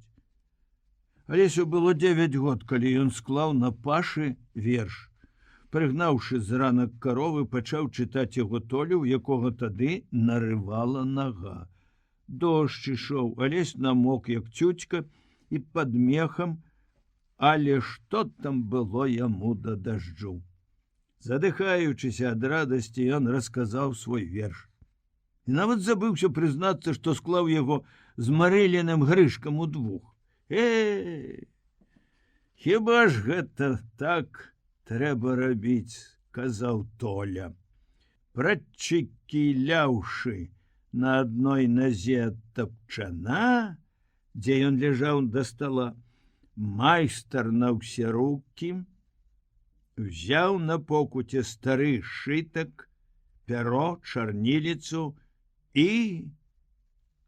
Алесю было 9 год, калі ён склаў на пашы верш. Прыгнаўшы з ранак каровы, пачаў чытаць яго Толю, у якога тады нарывала нага. Дождж ішоў, Алесь намок, як цюцька, і пад мехам, але што там было яму да дажджу. Задыхаючыся ад радасці, ён расказаў свой верш. І нават забыўся прызнацца, што склаў яго з Марыленым Грышкам удвух. Хіба ж гэта так трэба рабіць, казаў Толя. Прачыкіляўшы на адной назе ад тапчана, дзе ён ляжаў да стала, майстар на ўсе рукі взяў на покуце стары шытак, пяро, чарніліцу і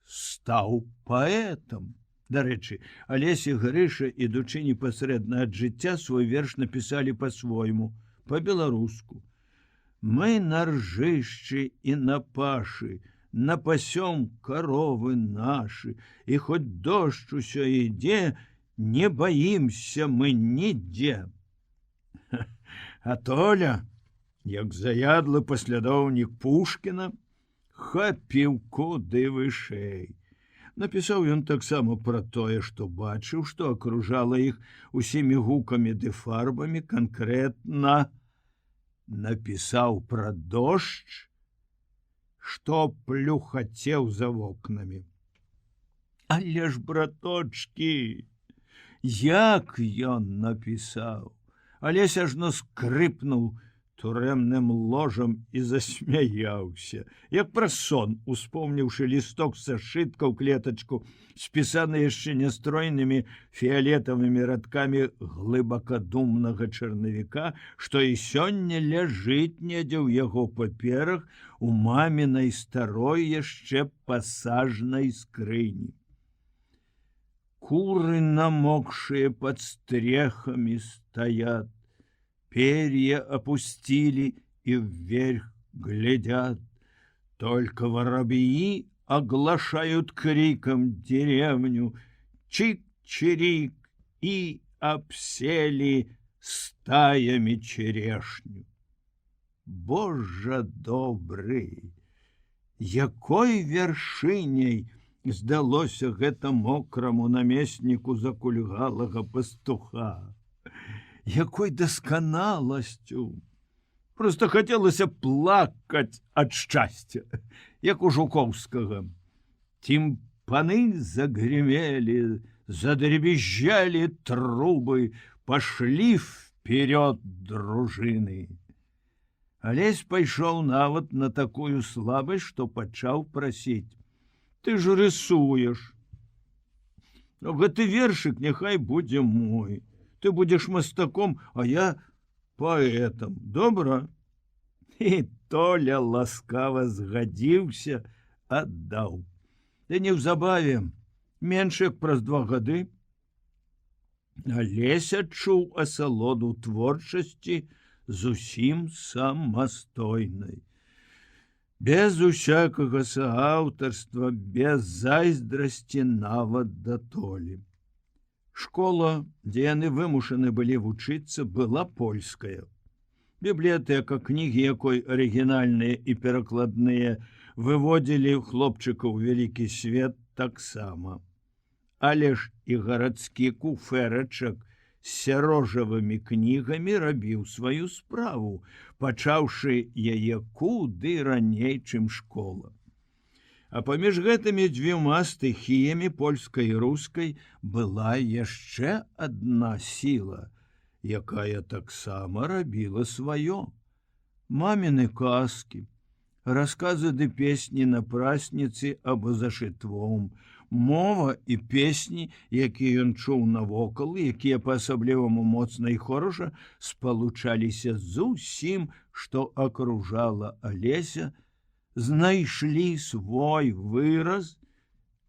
стаў паэтам. Дарэчы, Алесь і Грыша, ідучы непасрэдна ад жыцця, свой верш напісалі па-свойму, па-беларуску. Мы на ржышчы і на пашы, напасём каровы нашы, і хоць дождж усё ідзе, не баімся мы нідзе. А Толя, як заядлы паслядоўнік Пушкіна, хапіў куды вышэй. Напісаў ён таксама пра тое, што бачыў, што акружала іх усімі гукамі ды фарбамі, канкрэтна напісаў пра дождж, што плюхацеў за вокнамі. Але ж, браточкі, як ён напісаў! Алесь ажно скрыпнуў турэмным ложам і засмяяўся, як праз сон, успомніўшы лісток са сшытка ў клетачку, спісаны яшчэ нястройнымі фіялетавымі радкамі глыбакадумнага чарнавіка, што і сёння ляжыць недзе ў яго паперах у мамінай старой яшчэ пасажнай скрыні. Куры намокшие под стрехами стоят, перья опустили и вверх глядят. Только воробьи оглашают криком деревню, чик-чирик, и обсели стаями черешню. Боже добрый, якой вершиней здалося гэта мокраму намесніку закульгалага пастуха, якой дасканаласцю. Просто хацелася плакаць ад шчасця, як у Жукоўскага. Тимпаны загремели, задребезжали трубы, пошли вперед дружины. Алесь пайшоў нават на такую слабасць, што пачаў прасіць: ты ж рисуеш. Но гэты вершик няхай будзе мой. Ты будзеш мастаком, а я паэтам. Добра? І Толя ласкава згадзіўся, аддаў. Ды неўзабаве, менш як праз 2 гады, Алесь адчуў асалоду творчасці зусім самастойнай. Без усякага сааўтарства, без зайздрасці нават да Толі. Школа, дзе яны вымушаны былі вучыцца, была польская. Бібліятэка, кнігі якой арыгінальныя і перакладныя, выводзілі хлопчыкаў у вялікі свет таксама. Але ж і гарадскі куфэрачак з сярожавымі кнігамі рабіў сваю справу, пачаўшы яе куды раней, чым школа. А паміж гэтымі дзвюма стыхіямі польскай і рускай была яшчэ адна сіла, якая таксама рабіла сваё. Маміны казкі, расказы ды песні на прасніцы або за шытвом, мова і песні, якія ён чуў навокал, якія па-асабліваму моцна і хораша спалучаліся з усім, што акружала Алеся, знайшлі свой выраз,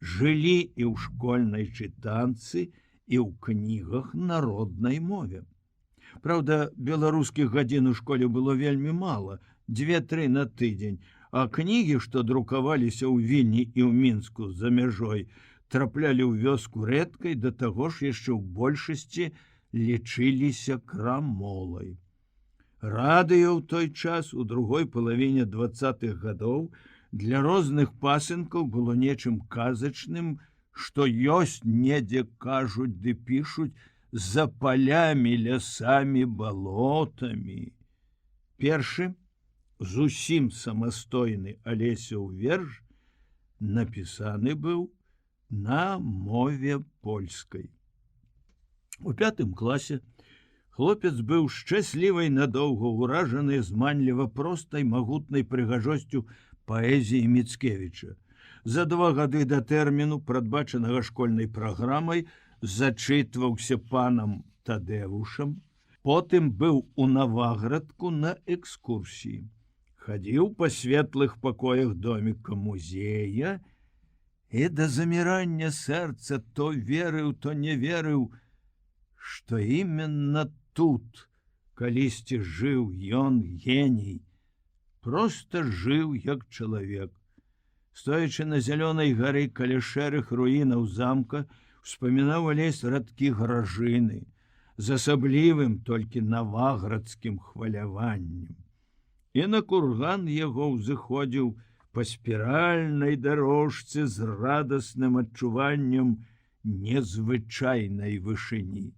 жылі і ў школьнай чытанцы, і ў кнігах на роднай мове. Праўда, беларускіх гадзін у школе было вельмі мала, 2-3 на тыдзень, а кнігі, што друкаваліся ў Вільні і ў Мінску за мяжой, траплялі ў вёску рэдкай, да таго ж яшчэ ў большасці лічыліся крамолай. Радыё ў той час, у другой палавіне 20-х гадоў, для розных пасынкаў было нечым казачным, што ёсць недзе кажуць ды пішуць за палямі, лясамі, балотамі. Першы, зусім самастойны Алесяў верш напісаны быў на мове польскай. У 5 класе хлопец быў шчаслівай надоўга ўражаны зманліва простай магутнай прыгажосцю паэзіі Міцкевіча. За 2 гады да тэрміну, прадбачанага школьнай праграмай, зачытваўся панам Тадэвушам, потым быў у Наваградку на экскурсіі. Хадзіў па светлых пакоях доміка музея і да замірання сэрца то верыў, то не верыў, што именно тут калісьці жыў ён геній, проста жыў як чалавек. Стоячы на зялёнай гары каля шэрых руінаў замка, успамінаў Алесь радкі Гражыны з асаблівым толькі наваградскім хваляваннем. І на курган яго ўзыходзіў па спіральнай дарожцы з радасным адчуваннем незвычайнай вышыні.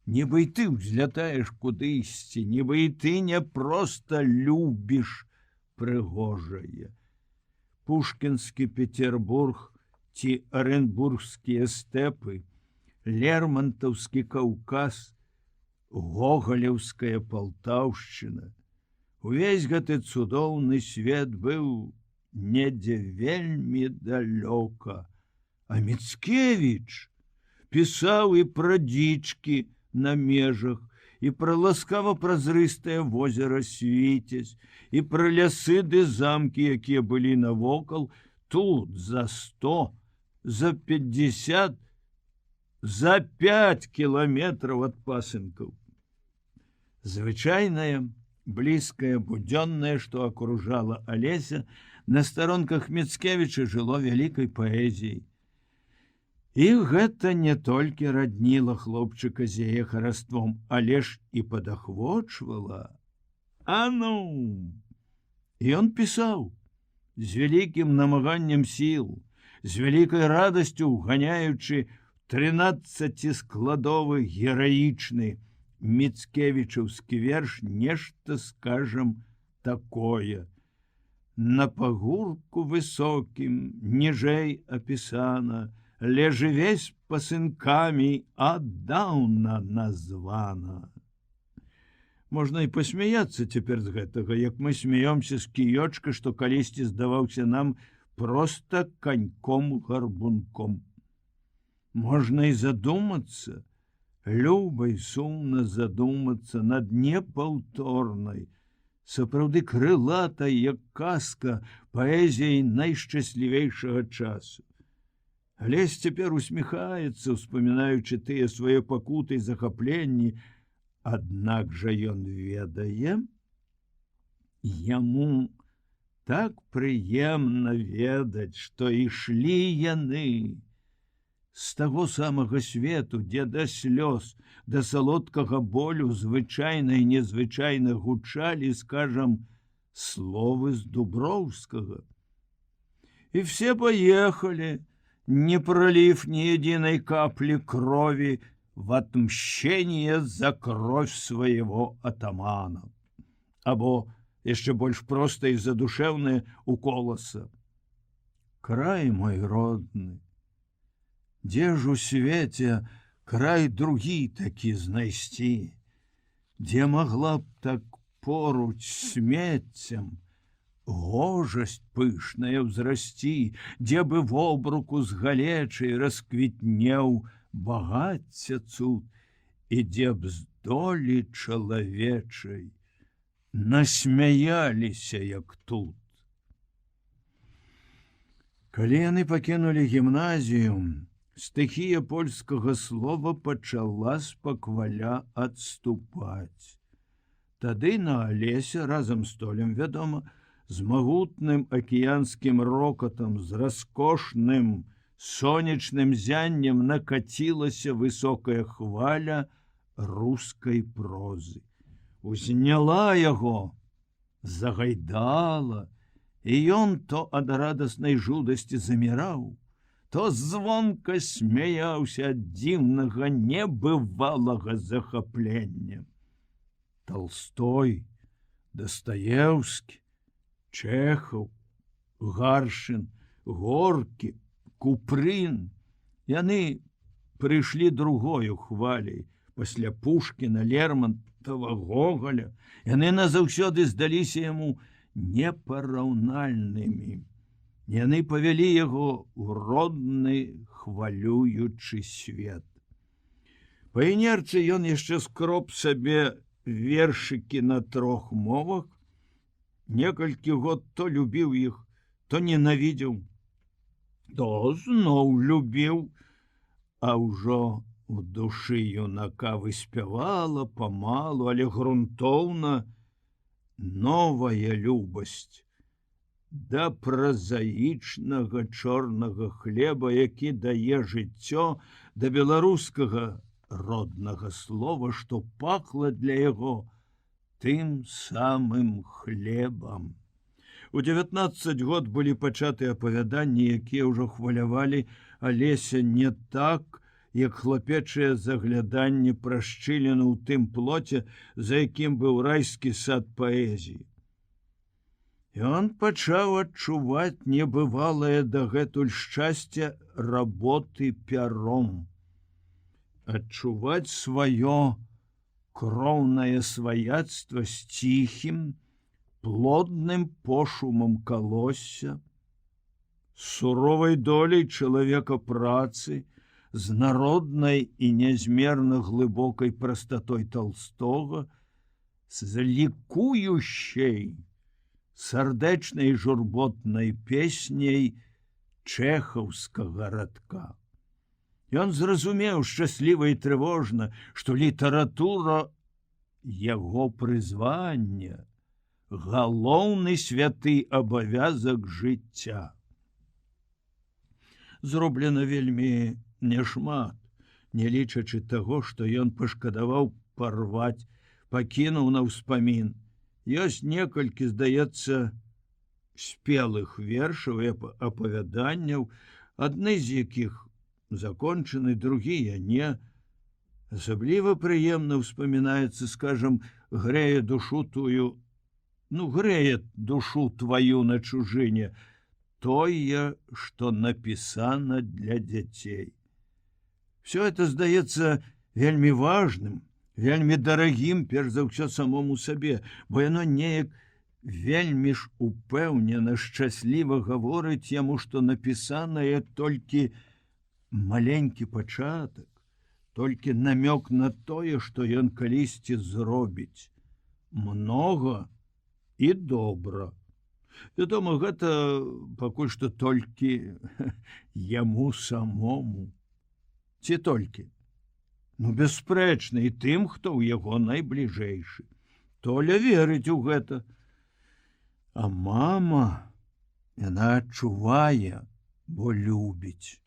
Нібы і ты ўзлятаеш кудысьці, нібы і ты не проста любіш прыгожае. Пушкінскі Петербург ці Арэнбургскія стэпы, Лермантаўскі Каўказ, Гогалеўская Палтаўшчына. Увесь гэты цудоўны свет быў недзе вельмі далёка. А Міцкевіч пісаў і пра дзічкі на межах, і пра ласкава-празрыстае возера Свіцязь, і пра лясы ды замкі, якія былі навокал, тут за 100, за 50, за 5 кіламетраў ад пасынкаў. Звычайнае, блізкае, будзённае, што акружала Алеся, на старонках Міцкевіча жыло вялікай паэзіяй. І гэта не толькі радніла хлопчыка з яе хараством, але ж і падахвочвала. І ён пісаў з вялікім намаганнем сіл, з вялікай радасцю уганяючы 13-складовы гераічны міцкевічаўскі верш нешта, скажам, такое. На пагурку высокім, ніжэй апісана, лежывесь пасынкамі аддаўна названа. Можна і пасмяяцца цяпер з гэтага, як мы смеёмся з кіёчка, што калісьці здаваўся нам проста каньком-гарбунком. Можна і задумацца, люба і сумна задумацца над непаўторнай, сапраўды крылатай, як казка, паэзіяй найшчаслівейшага часу. Алесь цяпер усміхаецца, успамінаючы тыя свае пакуты і захапленні, аднак жа ён ведае, яму так прыемна ведаць, што ішлі яны з таго самага свету, дзе да слёз, да салодкага болю звычайна і незвычайна гучалі, скажам, словы з Дуброўскага. И все поехали, не пролив ни единой капли крови в отмщение за кровь своего атамана. Або, яшчэ больш проста і задушэўнае у коласа. Край мой родны, дзе ж у свеце край другі такі знайсці, дзе магла б так поруч смеццем гожасць пышная ўзрасці, дзе бы вобруку з галечай расквітнеў багацця цуд, і дзе б з долі чалавечай насмяяліся, як тут. Калі яны пакінулі гімназію, стыхія польскага слова пачала спакваля адступаць. Тады на Алеся разам з Толем, вядома, з магутным акіянскім рокатам, з раскошным сонечным зяннем накацілася высокая хваля рускай прозы. Узняла яго, загайдала, і ён то ад радаснай жудасці заміраў, то звонка смяяўся ад дзіўнага небывалага захаплення. Толстой, Дастаеўскі, Чэхаў, Гаршын, Горкі, Купрын. Яны прыйшлі другою хваляй пасля Пушкіна, Лермонтова, Гоголя. Яны назаўсёды здаліся яму непараўнальнымі. Яны павялі яго ў родны хвалюючы свет. Па інерцыі ён яшчэ скроб сабе вершыкі на 3 мовах, некалькі год то любіў іх, то ненавідзеў, то зноў любіў, а ўжо у душы юнака выспявала памалу, але грунтоўна новая любасць да празаічнага чорнага хлеба, які дае жыццё, да беларускага роднага слова, што пахла для яго тым самым хлебам. У 19 год былі пачаты апавяданні, якія ўжо хвалявалі Алеся не так, як хлапечае загляданне пра шчыліну ў тым плоце, за якім быў райскі сад паэзіі. Ён пачаў адчуваць небывалае дагэтуль шчасце работы пяром, адчуваць сваё кроўнае сваяцтва з ціхім, плодным пошумам калосся, суровай долей чалавека працы, з народнай і нязмерна глыбокай прастатой Толстога, з лікуючай, сардэчнай журботнай песняй чэхаўскага радка. Ён зразумеў шчасліва і трывожна, што літаратура яго прызвання, галоўны святы абавязак жыцця. Зроблена вельмі няшмат, не лічачы таго, што ён пашкадаваў парваць, пакінуў на ўспамін. Ёсць некалькі, здаецца, спелых вершаў і апавяданняў, адны з якіх закончаны, другія не. Асабліва прыемна ўспамінаецца, скажам, грэе душу тваю на чужыне, тое, што напісана для дзяцей. Все это здаецца вельмі важным, вельмі дарагім, перш за ўсё самому сабе, бо яно неяк вельмі ж упэўнена, шчасліва гаворыць яму, што напісанае толькі маленькі пачатак, толькі намёк на тое, што ён калісьці зробіць многа і добра. Вядома, гэта пакуль што толькі яму самому. Ці толькі? Ну, бясспрэчна, і тым, хто ў яго найбліжэйшы. Толя верыць у гэта. А мама, яна адчувае, бо любіць.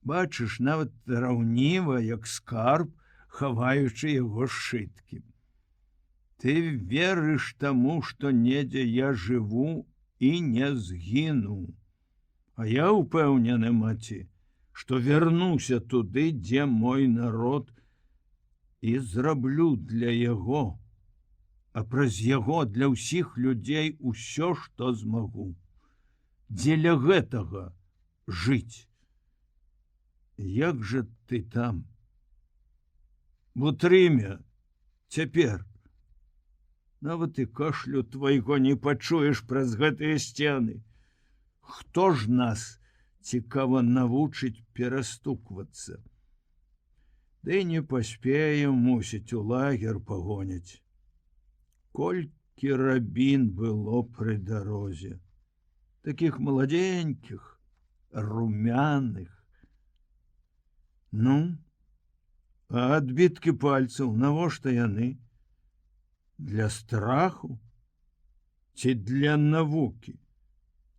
Бачыш, нават раўніва, як скарб, хаваючы яго сшыткім. Ты верыш таму, што недзе я жыву і не згіну. А я упэўнены, маці, што вярнуся туды, дзе мой народ, і зраблю для яго, а праз яго для ўсіх людзей усё, што змагу. дзеля гэтага жыць. Як жа ты там? В утрыме цяпер. Нават і кашлю твайго не пачуеш праз гэтыя сцены. Хто ж нас цікава навучыць перастуквацца? Ды не паспеем, мусіць, у лагер пагоняць. Колькі рабін было пры дарозе, такіх маладзенькіх, румяных. Ну, а адбіткі пальцаў навошта яны? Для страху ці для навукі?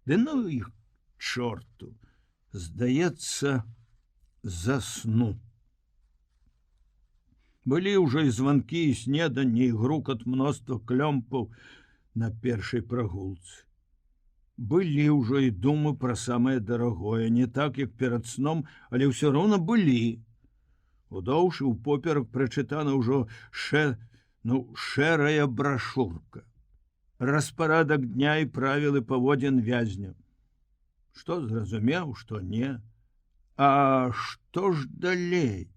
Ды ну іх чорту, здаецца, засну. Былі ўжо і званкі, і снеданні, і грукат мноства клёмпаў на першай прагулцы. Былі ўжо і думы пра самае дарагое, не так, як перад сном, але ўсё роўна былі. Удоўж і ўпоперак прачытана ўжо шэрая брашурка. Распарадак дня і правілы паводзін вязня. Што зразумеў, што не. А што ж далей?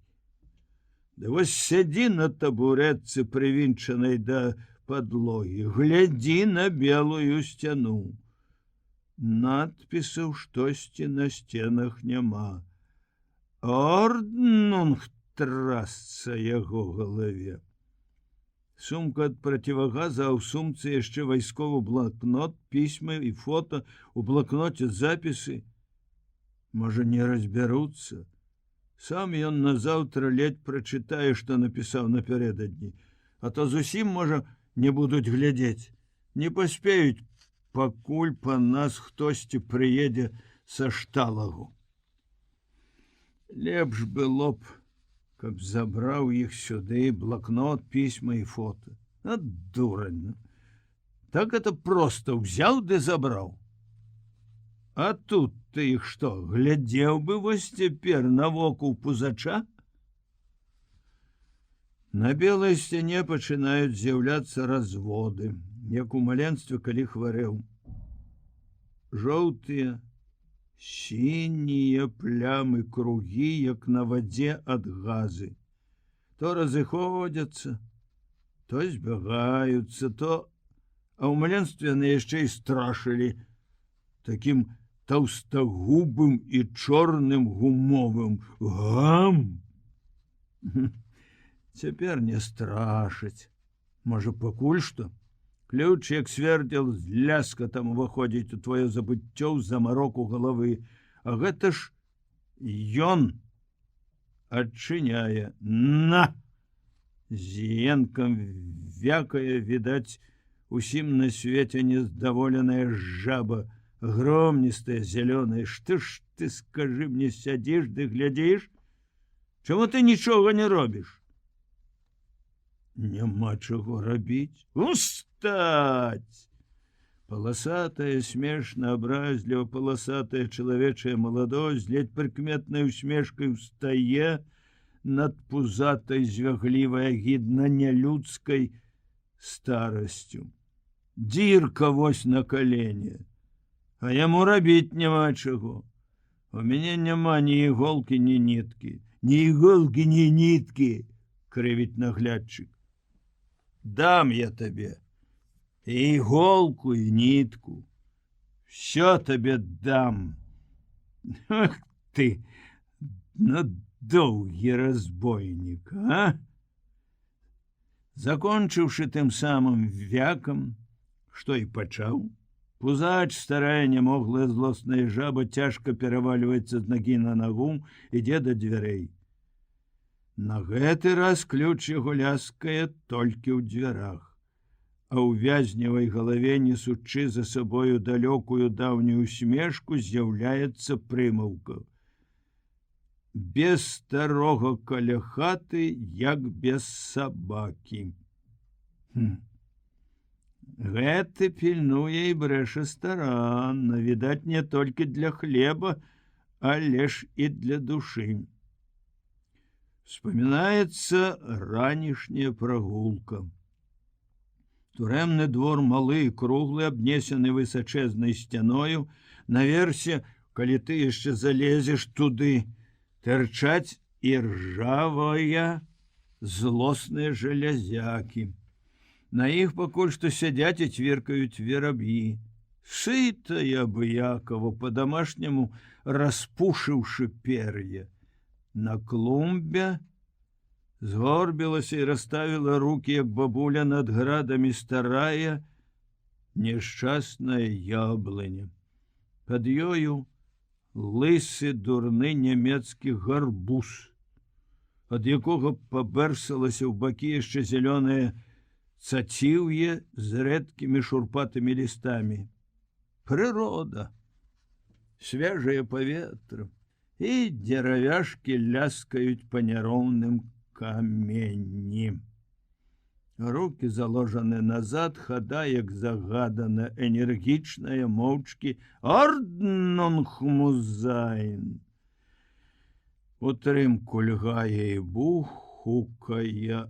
Да вось сядзі на табурэтцы, прывінчанай да падлогі, глядзі на белую сцяну. Надпісаў штосьці на сценах няма. Орднунг трасца яго галаве. Сумка ад процівагаза, а ў сумцы яшчэ вайсковы блакнот, пісьмы і фото, у блакноце запісы. Можа, не разбяруцца. Сам ён назаўтра ледзь прачытае, што напісаў напярэдадні, а то зусім, можа, не будуць глядзець, не паспеюць, пакуль па нас хтосьці прыедзе са шталагу. Лепш было б, каб забраў іх сюды, блакнот, пісьма і фото. А дурань. Так это проста ўзяў ды забраў. А тут ты іх што, глядзеў бы вось цяпер навокал пузача? На белай сцяне пачынаюць з'яўляцца разводы, як у маленстве, калі хварэў. Жоўтыя, сінія плямы, кругі, як на вадзе ад газы. То разыходзяцца, то збягаюцца, то... А ў маленстве яны яшчэ і страшылі такім таўстагубым і чорным гумовым. Гам! Цяпер не страшыць. Можа, пакуль што? Ключ, як свердзел, з ляскатам уваходзіць у твоё забыццё ў замароку галавы. А гэта ж ён адчыняе. На! Зенкам вякае, відаць, усім на свеце нездаволеная жаба, громністая, зялёная. Што ж ты, скажы мне, сядзіш ды глядзіш? Чаму ты нічога не робіш? Няма чаго рабіць. Устаць! Паласатая, смешна, абразліва паласатая чалавечая маладосць ледь прыкметнай усмешкай устае над пузатай, звяглівай, агідна нялюдскай старасцю. Дзірка вось на калене. А яму рабіць няма чаго. У мяне няма ні іголкі, ні ніткі. Ні іголкі, ні ніткі, крывіць наглядчык. Дам я табе і іголку, і нітку. Всё табе дам. Ах ты, ну доўгі разбойнік, а? Закончыўшы тым самым вякам, што і пачаў, пузач, старая нямоглая злосная жаба, цяжка перавальваецца з нагі на нагу, ідзе да дзвярэй. На гэты раз ключ яго ляскае толькі ў дзвярах, а ў вязневай галаве, несучы за сабою далёкую даўнюю усмешку, з'яўляецца прымаўка. Без старога каля хаты, як без сабакі. Гэты пільнуе і брэша старанна, відаць, не толькі для хлеба, але ж і для душы. Вспоминаецца ранішняя прагулка. Турэмны двор малы і круглы, абнесены высачэзнай сцяною, Наверсе, калі ты яшчэ залезеш туды, тырчаць іржавая злосныя жалязякі. На іх пакуль што сядзяць і цверкаюць вераб'і. Сытая абыякова, па-дамашняму распушыўшы пер'е. На клумбе згорбілася і расставіла рукі, як бабуля над градамі старая, няшчасная яблыня. Пад ёю лысы дурны нямецкі гарбуз, ад якога пабэрсалася ў бакі яшчэ зялёнае цаціўе з рэдкімі шурпатымі лістамі. Прырода, свежае паветра, і дзеравяшкі ляскаюць па няроўным каменні. Рукі заложаны назад, хада, як загадана, энергічная, моўчкі «Орднунг музайн». Утрымку льгае і бухукае.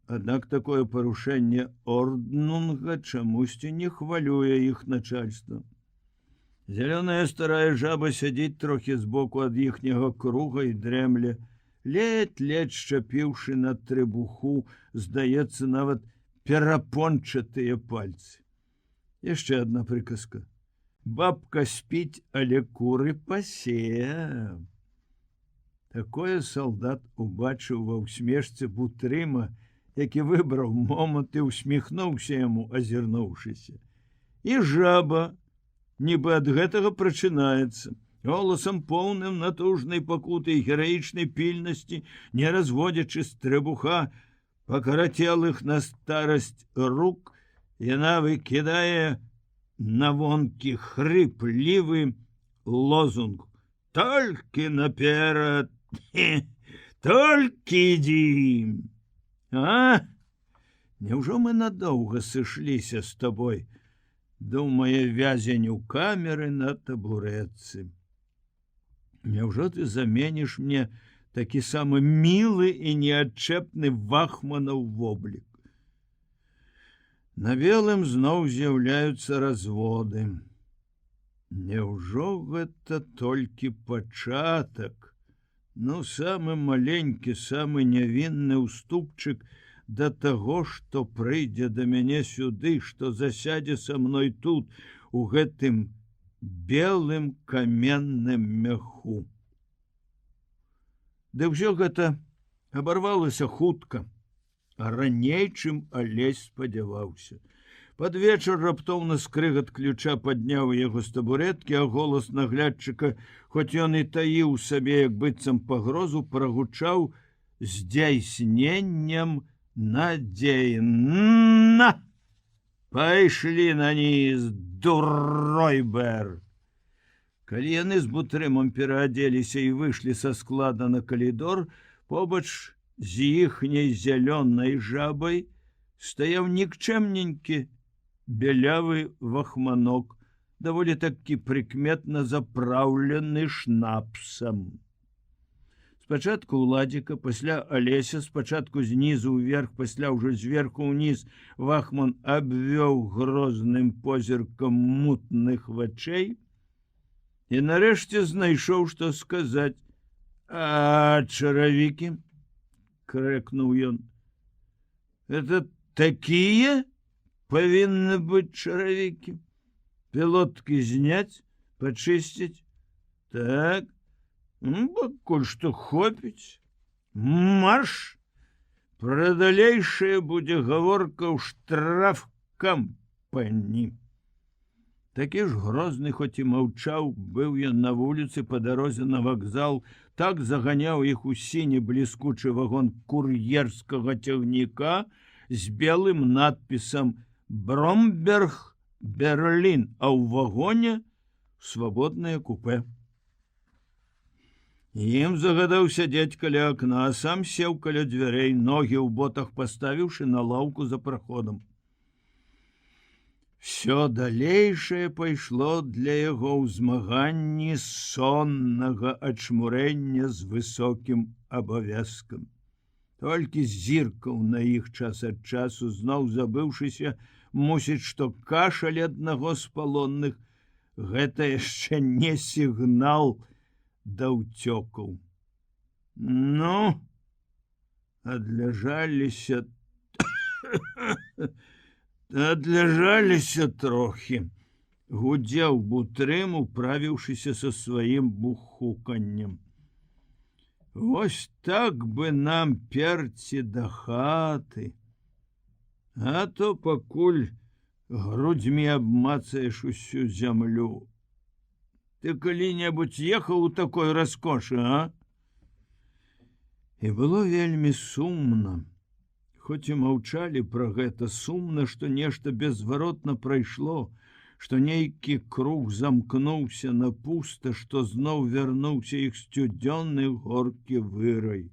Аднак такое парушэнне орднунга чамусьці не хвалюе іх начальства. Зялёная старая жаба сядзіць трохі збоку ад іхняга круга і дрэмле, ледь-ледь шчапіўшы на трыбуху, здаецца, нават перапончатыя пальцы. Яшчэ адна прыказка. Бабка спіць, але куры пасе. Такое салдат убачыў ва ўсмешцы Бутрыма, які выбраў момант і усміхнуўся яму, азірнуўшыся. І жаба нібы ад гэтага прачынаецца. Голасам поўным натужнай пакуты і гераічнай пільнасці, не разводзячы з трыбуха пакарацелых на старасць рук, яна выкідае на вонкі хрыплівы лозунг: «Толькі наперад, толькі ідзі! А? Няўжо мы надоўга сышліся з табой?» думае вязень у камеры на табурэтцы. Няўжо ты заменіш мне такі самы мілы і неадчэпны вахманаў воблік? На белым зноў з'яўляюцца разводы. Няўжо гэта толькі пачатак? Ну, самы маленькі, самы нявінны ўступчык да таго, што прыйдзе да мяне сюды, што засядзе са мной тут, у гэтым белым каменным мяху. Ды ўсё гэта абарвалася хутка, а раней, чым Алесь спадзяваўся. Пад вечар раптоўна скрыгат ключа падняў яго з табурэткі, а голас наглядчыка, хоць ён і таіў сабе, як быццам пагрозу, прагучаў здзяйсненнем надзеі. На! Пайшлі на низ, дуройбер! Калі яны з Бутрымам пераадзеліся і выйшлі са склада на калідор, побач з іхняй зялёнай жабай стаяў нікчэмненькі бялявы вахманок, даволі такі прыкметна запраўлены шнапсам. Спачатку Уладзіка, пасля Алеся, спачатку знізу ўверх, пасля ўжо зверху ўніз, вахман абвёў грозным позіркам мутных вачэй і нарэшце знайшоў, што сказаць. «А чаравікі?» — крэкнуў ён. «Это такія павінны быць чаравікі? Пілоткі зняць, пачысціць? Так, пакуль што хопіць. Марш! Пра далейшае будзе гаворка ў штрафкампані». Такі ж грозны, хоць і маўчаў, быў ён на вуліцы па дарозе на вакзал, так заганяў іх у сіні бліскучы вагон кур'ерскага цягніка з белым надпісам «Бромберг, Берлін», а ў вагоне свабоднае купе. Ім загадаў сядзець каля акна, а сам сеў каля дзвярэй, ногі ў ботах паставіўшы на лаўку за праходам. Всё далейшае пайшло для яго ў змаганні соннага ачмурэння з высокім абавязкам. Толькі зіркаў на іх час ад часу, зноў забыўшыся, мусіць, што кашаль аднаго з палонных гэта яшчэ не сігнал да ўцёкаў. Ну, адляжаліся трохі, гудзеў Бутрым, управіўшыся са сваім бухуканнем. Вось так бы нам перці да хаты, а то пакуль грудзьмі абмацаеш усю зямлю. Ты калі-небудзь ехаў у такой раскошы, а? І было вельмі сумна. Хоць і маўчалі пра гэта, сумна, што нешта беззваротна прайшло, што нейкі круг замкнуўся на пуста, што зноў вярнуўся іх сцюдзённы горкі вырай.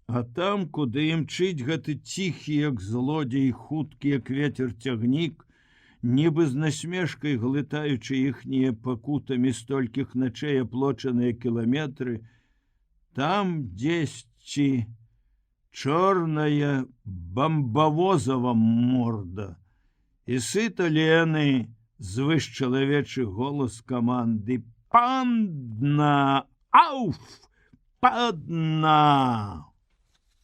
А там, куды імчыць гэты ціхі, як злодзей, хуткі, як вецер цягнік, нібы з насмешкай глытаючы іхнія пакутамі столькіх начэй аплочаныя кіламетры, там дзесьці чорная бамбавозава морда і сыта Лены звышчалавечы голас каманды: «Панна! Ауф! Падна!»